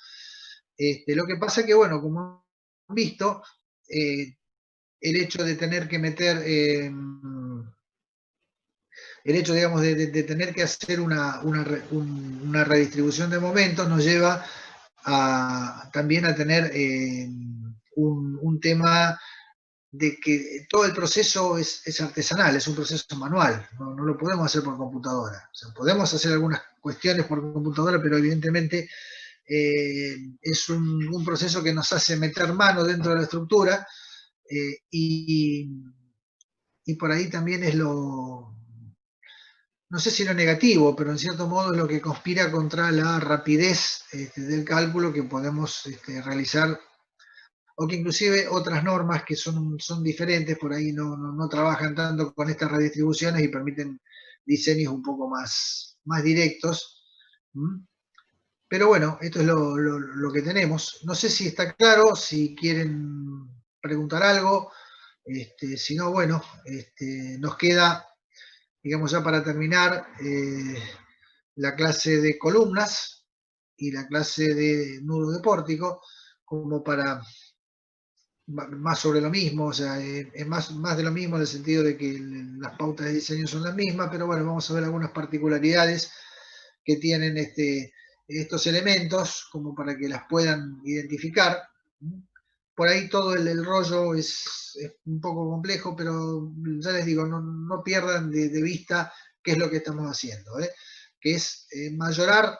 Lo que pasa que, bueno, como han visto, el hecho de tener que meter, el hecho, digamos, de tener que hacer una redistribución de momentos nos lleva también a tener un tema de que todo el proceso es artesanal, es un proceso manual, no lo podemos hacer por computadora. O sea, podemos hacer algunas cuestiones por computadora, pero evidentemente es un proceso que nos hace meter mano dentro de la estructura y por ahí también es lo, no sé si lo negativo, pero en cierto modo es lo que conspira contra la rapidez del cálculo que podemos realizar, o que inclusive otras normas que son diferentes, por ahí no trabajan tanto con estas redistribuciones y permiten diseños un poco más directos. Pero bueno, esto es lo que tenemos. No sé si está claro, si quieren preguntar algo. Si no, bueno, nos queda, digamos ya para terminar, la clase de columnas y la clase de nudo de pórtico, como para más sobre lo mismo, o sea, es más de lo mismo en el sentido de que las pautas de diseño son las mismas, pero bueno, vamos a ver algunas particularidades que tienen estos elementos, como para que las puedan identificar. Por ahí todo el rollo es un poco complejo, pero ya les digo, no pierdan de vista qué es lo que estamos haciendo, que es mayorar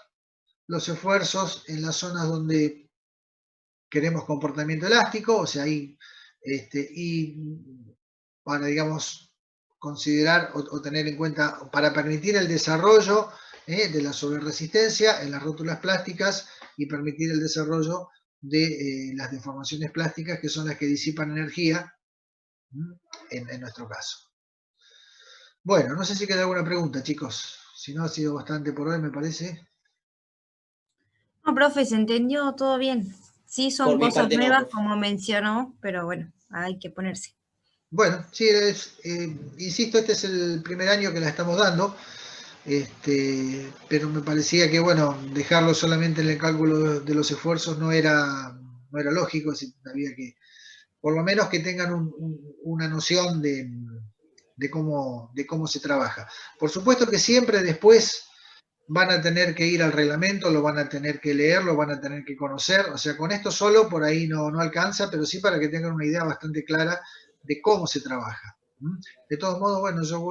los esfuerzos en las zonas donde queremos comportamiento elástico, o sea, ahí, y para, digamos, considerar o tener en cuenta, para permitir el desarrollo de la sobreresistencia en las rótulas plásticas y permitir el desarrollo de las deformaciones plásticas, que son las que disipan energía, en nuestro caso. Bueno, no sé si queda alguna pregunta, chicos. Si no, ha sido bastante por hoy, me parece. No, profe, se entendió todo bien. Sí, son Por mi cosas parte no, nuevas, profe. como mencionó, pero bueno, hay que ponerse. Bueno, sí, insisto, este es el primer año que la estamos dando, pero me parecía que, bueno, dejarlo solamente en el cálculo de los esfuerzos no era lógico, había que, por lo menos que tengan una noción de cómo se trabaja. Por supuesto que siempre después van a tener que ir al reglamento, lo van a tener que leer, lo van a tener que conocer, o sea, con esto solo por ahí no alcanza, pero sí para que tengan una idea bastante clara de cómo se trabaja. De todos modos, bueno, yo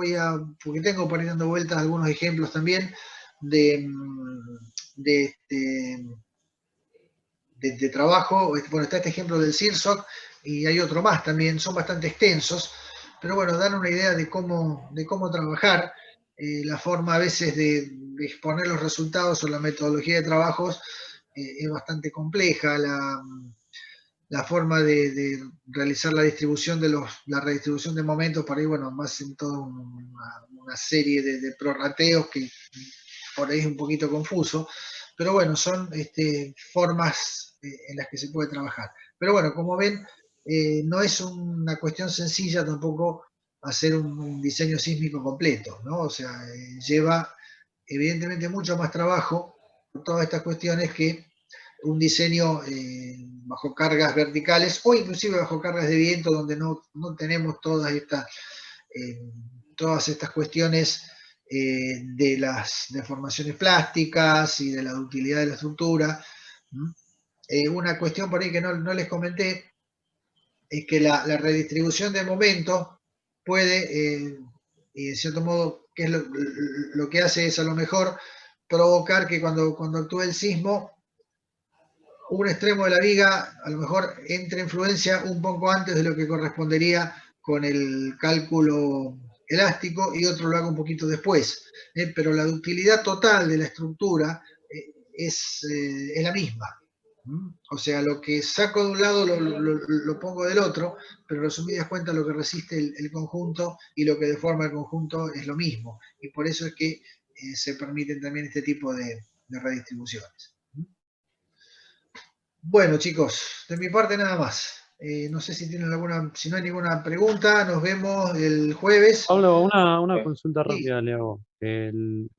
porque tengo por ahí dando vueltas algunos ejemplos también de trabajo. Bueno, está este ejemplo del CIRSOC y hay otro más también, son bastante extensos, pero bueno, dan una idea de cómo trabajar. La forma a veces de exponer los resultados o la metodología de trabajos es bastante compleja. La forma de realizar la distribución la redistribución de momentos, para ahí, bueno, más en toda una serie de prorrateos que por ahí es un poquito confuso, pero bueno, son formas en las que se puede trabajar. Pero bueno, como ven, no es una cuestión sencilla tampoco hacer un diseño sísmico completo, ¿no? O sea, lleva evidentemente mucho más trabajo por todas estas cuestiones que un diseño bajo cargas verticales o inclusive bajo cargas de viento, donde no tenemos todas estas cuestiones de las deformaciones plásticas y de la ductilidad de la estructura. Una cuestión por ahí que no les comenté es que la redistribución de momentos puede, y en cierto modo, que es lo que hace es a lo mejor provocar que cuando actúa el sismo, un extremo de la viga a lo mejor entre en fluencia un poco antes de lo que correspondería con el cálculo elástico y otro lo haga un poquito después. Pero la ductilidad total de la estructura es la misma. O sea, lo que saco de un lado lo pongo del otro, pero en resumidas cuentas lo que resiste el conjunto y lo que deforma el conjunto es lo mismo. Y por eso es que se permiten también este tipo de redistribuciones. Bueno, chicos, de mi parte nada más. No sé si tienen si no hay ninguna pregunta, nos vemos el jueves. Pablo, una consulta rápida le hago.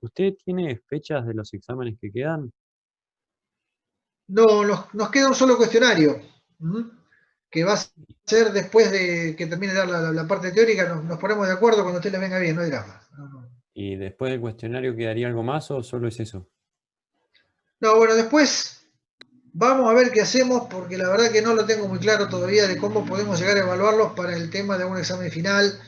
¿Usted tiene fechas de los exámenes que quedan? No, nos queda un solo cuestionario, que va a ser después de que termine de dar la parte teórica, nos ponemos de acuerdo cuando a usted le venga bien, no hay drama. ¿Y después del cuestionario quedaría algo más o solo es eso? No, bueno, después vamos a ver qué hacemos, porque la verdad que no lo tengo muy claro todavía de cómo podemos llegar a evaluarlos para el tema de algún examen final,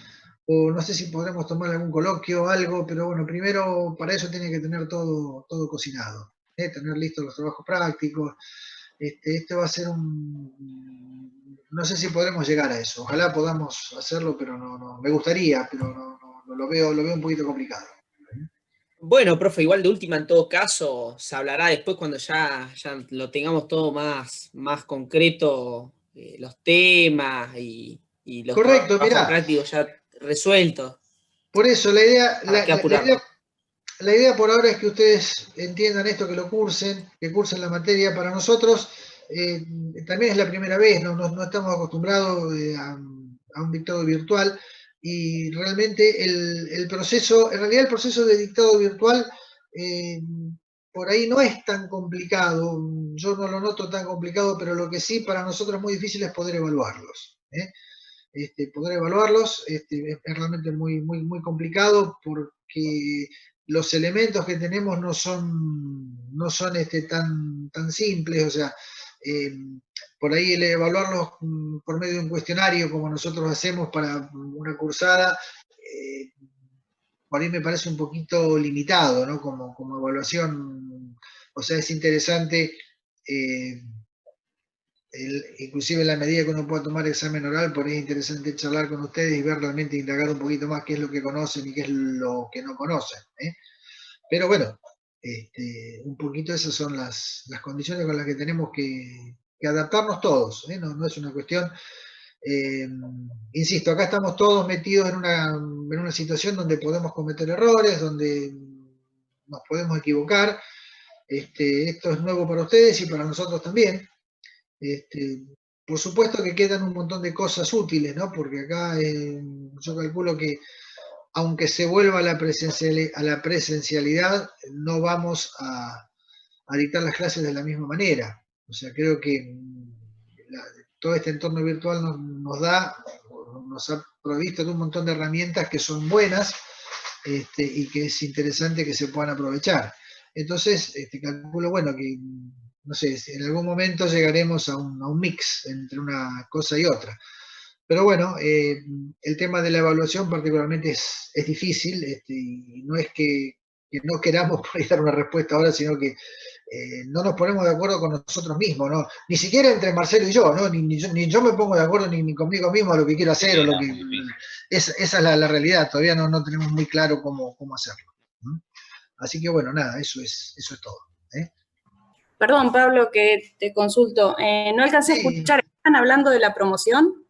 o no sé si podremos tomar algún coloquio o algo, pero bueno, primero para eso tiene que tener todo cocinado, tener listos los trabajos prácticos. Esto va a ser no sé si podremos llegar a eso, ojalá podamos hacerlo, pero no, me gustaría, pero no lo veo un poquito complicado. Bueno, profe, igual de última, en todo caso, se hablará después cuando ya lo tengamos todo más concreto, los temas y los Correcto, trabajos mirá. prácticos ya resueltos. Por eso, la idea, ¿Para qué apurarnos? la idea por ahora es que ustedes entiendan esto, que lo cursen, que cursen la materia. Para nosotros también es la primera vez, no estamos acostumbrados a un dictado virtual, y realmente el proceso, en realidad el proceso de dictado virtual por ahí no es tan complicado, yo no lo noto tan complicado, pero lo que sí para nosotros es muy difícil es poder evaluarlos. Poder evaluarlos es realmente muy complicado, porque los elementos que tenemos no son tan simples, o sea, por ahí el evaluarlos por medio de un cuestionario como nosotros hacemos para una cursada, por ahí me parece un poquito limitado, ¿no? Como evaluación, o sea, es interesante, inclusive en la medida que uno pueda tomar examen oral, por ahí es interesante charlar con ustedes y ver realmente, indagar un poquito más qué es lo que conocen y qué es lo que no conocen. Pero bueno, un poquito esas son las condiciones con las que tenemos que adaptarnos todos. No es una cuestión, insisto, acá estamos todos metidos en una situación donde podemos cometer errores, donde nos podemos equivocar. Esto es nuevo para ustedes y para nosotros también. Por supuesto que quedan un montón de cosas útiles, ¿no? Porque acá yo calculo que aunque se vuelva a la presencialidad, no vamos a dictar las clases de la misma manera. O sea, creo que todo este entorno virtual nos ha provisto de un montón de herramientas que son buenas, y que es interesante que se puedan aprovechar. Entonces, calculo, bueno, que no sé, en algún momento llegaremos a un mix entre una cosa y otra. Pero bueno, el tema de la evaluación particularmente es difícil, y no es que no queramos dar una respuesta ahora, sino que no nos ponemos de acuerdo con nosotros mismos, ¿no? Ni siquiera entre Marcelo y yo, ¿no? Ni yo me pongo de acuerdo ni conmigo mismo a lo que quiero hacer, o lo que... Esa es la realidad, todavía no tenemos muy claro cómo hacerlo. Así que bueno, nada, eso es todo. Perdón, Pablo, que te consulto. No alcancé a escuchar, ¿están hablando de la promoción?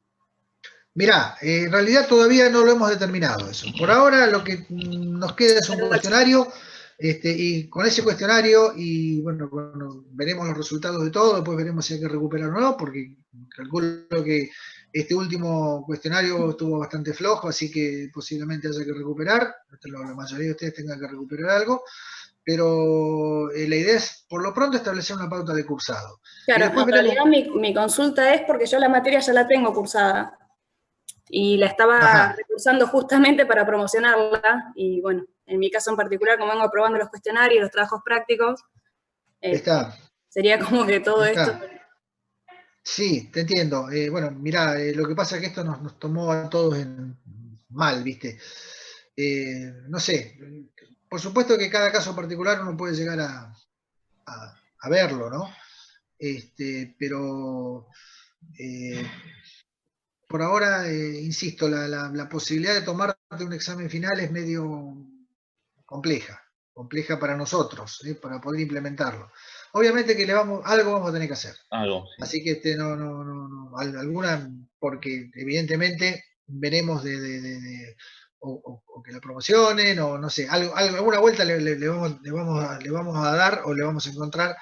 Mirá, en realidad todavía no lo hemos determinado eso. Por ahora lo que nos queda es un cuestionario, y con ese cuestionario, y bueno, veremos los resultados de todo, después veremos si hay que recuperar o no, porque calculo que este último cuestionario estuvo bastante flojo, así que posiblemente haya que recuperar, la mayoría de ustedes tengan que recuperar algo, pero la idea es, por lo pronto, establecer una pauta de cursado. Claro, en realidad mi consulta es porque yo la materia ya la tengo cursada, y la estaba recursando justamente para promocionarla, y bueno, en mi caso en particular, como vengo aprobando los cuestionarios, los trabajos prácticos, sería como que todo esto... Sí, te entiendo. Bueno, mirá, lo que pasa es que esto nos tomó a todos mal, ¿viste? No sé, por supuesto que cada caso particular uno puede llegar a verlo, ¿no? Pero por ahora, insisto, la posibilidad de tomarte un examen final es medio compleja para nosotros, para poder implementarlo. Obviamente que algo vamos a tener que hacer. Algo, sí. Así que alguna, porque evidentemente veremos o que la promocionen, o no sé, alguna vuelta le vamos a dar o le vamos a encontrar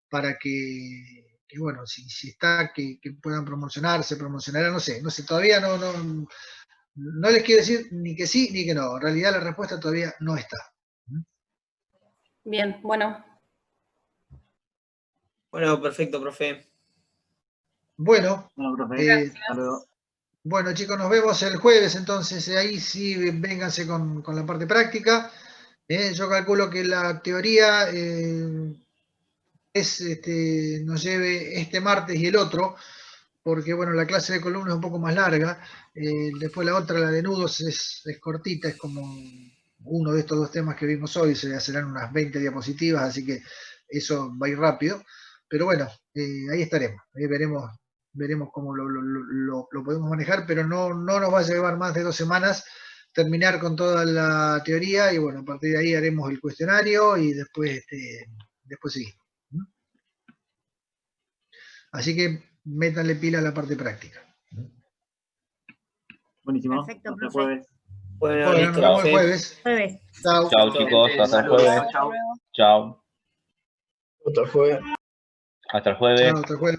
para que bueno, si está, que puedan promocionarse, promocionará, no sé, todavía no les quiero decir ni que sí ni que no. En realidad la respuesta todavía no está. Bien, bueno. Bueno, perfecto, profe. Bueno, profe, hasta luego. Bueno, chicos, nos vemos el jueves, entonces ahí sí vénganse con la parte práctica. Yo calculo que la teoría nos lleve este martes y el otro, porque bueno, la clase de columna es un poco más larga, después la otra, la de nudos, es cortita, es como uno de estos dos temas que vimos hoy, se serán unas 20 diapositivas, así que eso va a ir rápido, pero bueno, ahí estaremos, veremos cómo lo podemos manejar, pero no nos va a llevar más de 2 semanas terminar con toda la teoría, y bueno, a partir de ahí haremos el cuestionario y después seguimos. Así que métanle pila a la parte práctica. Buenísimo. Perfecto, Hasta el profe. jueves. Bueno, Bueno, listo, nos vemos el profe. jueves. Chao. Chao, chicos, hasta el jueves. Chau. Chao. Hasta el jueves. Hasta el jueves. Chao, hasta el jueves.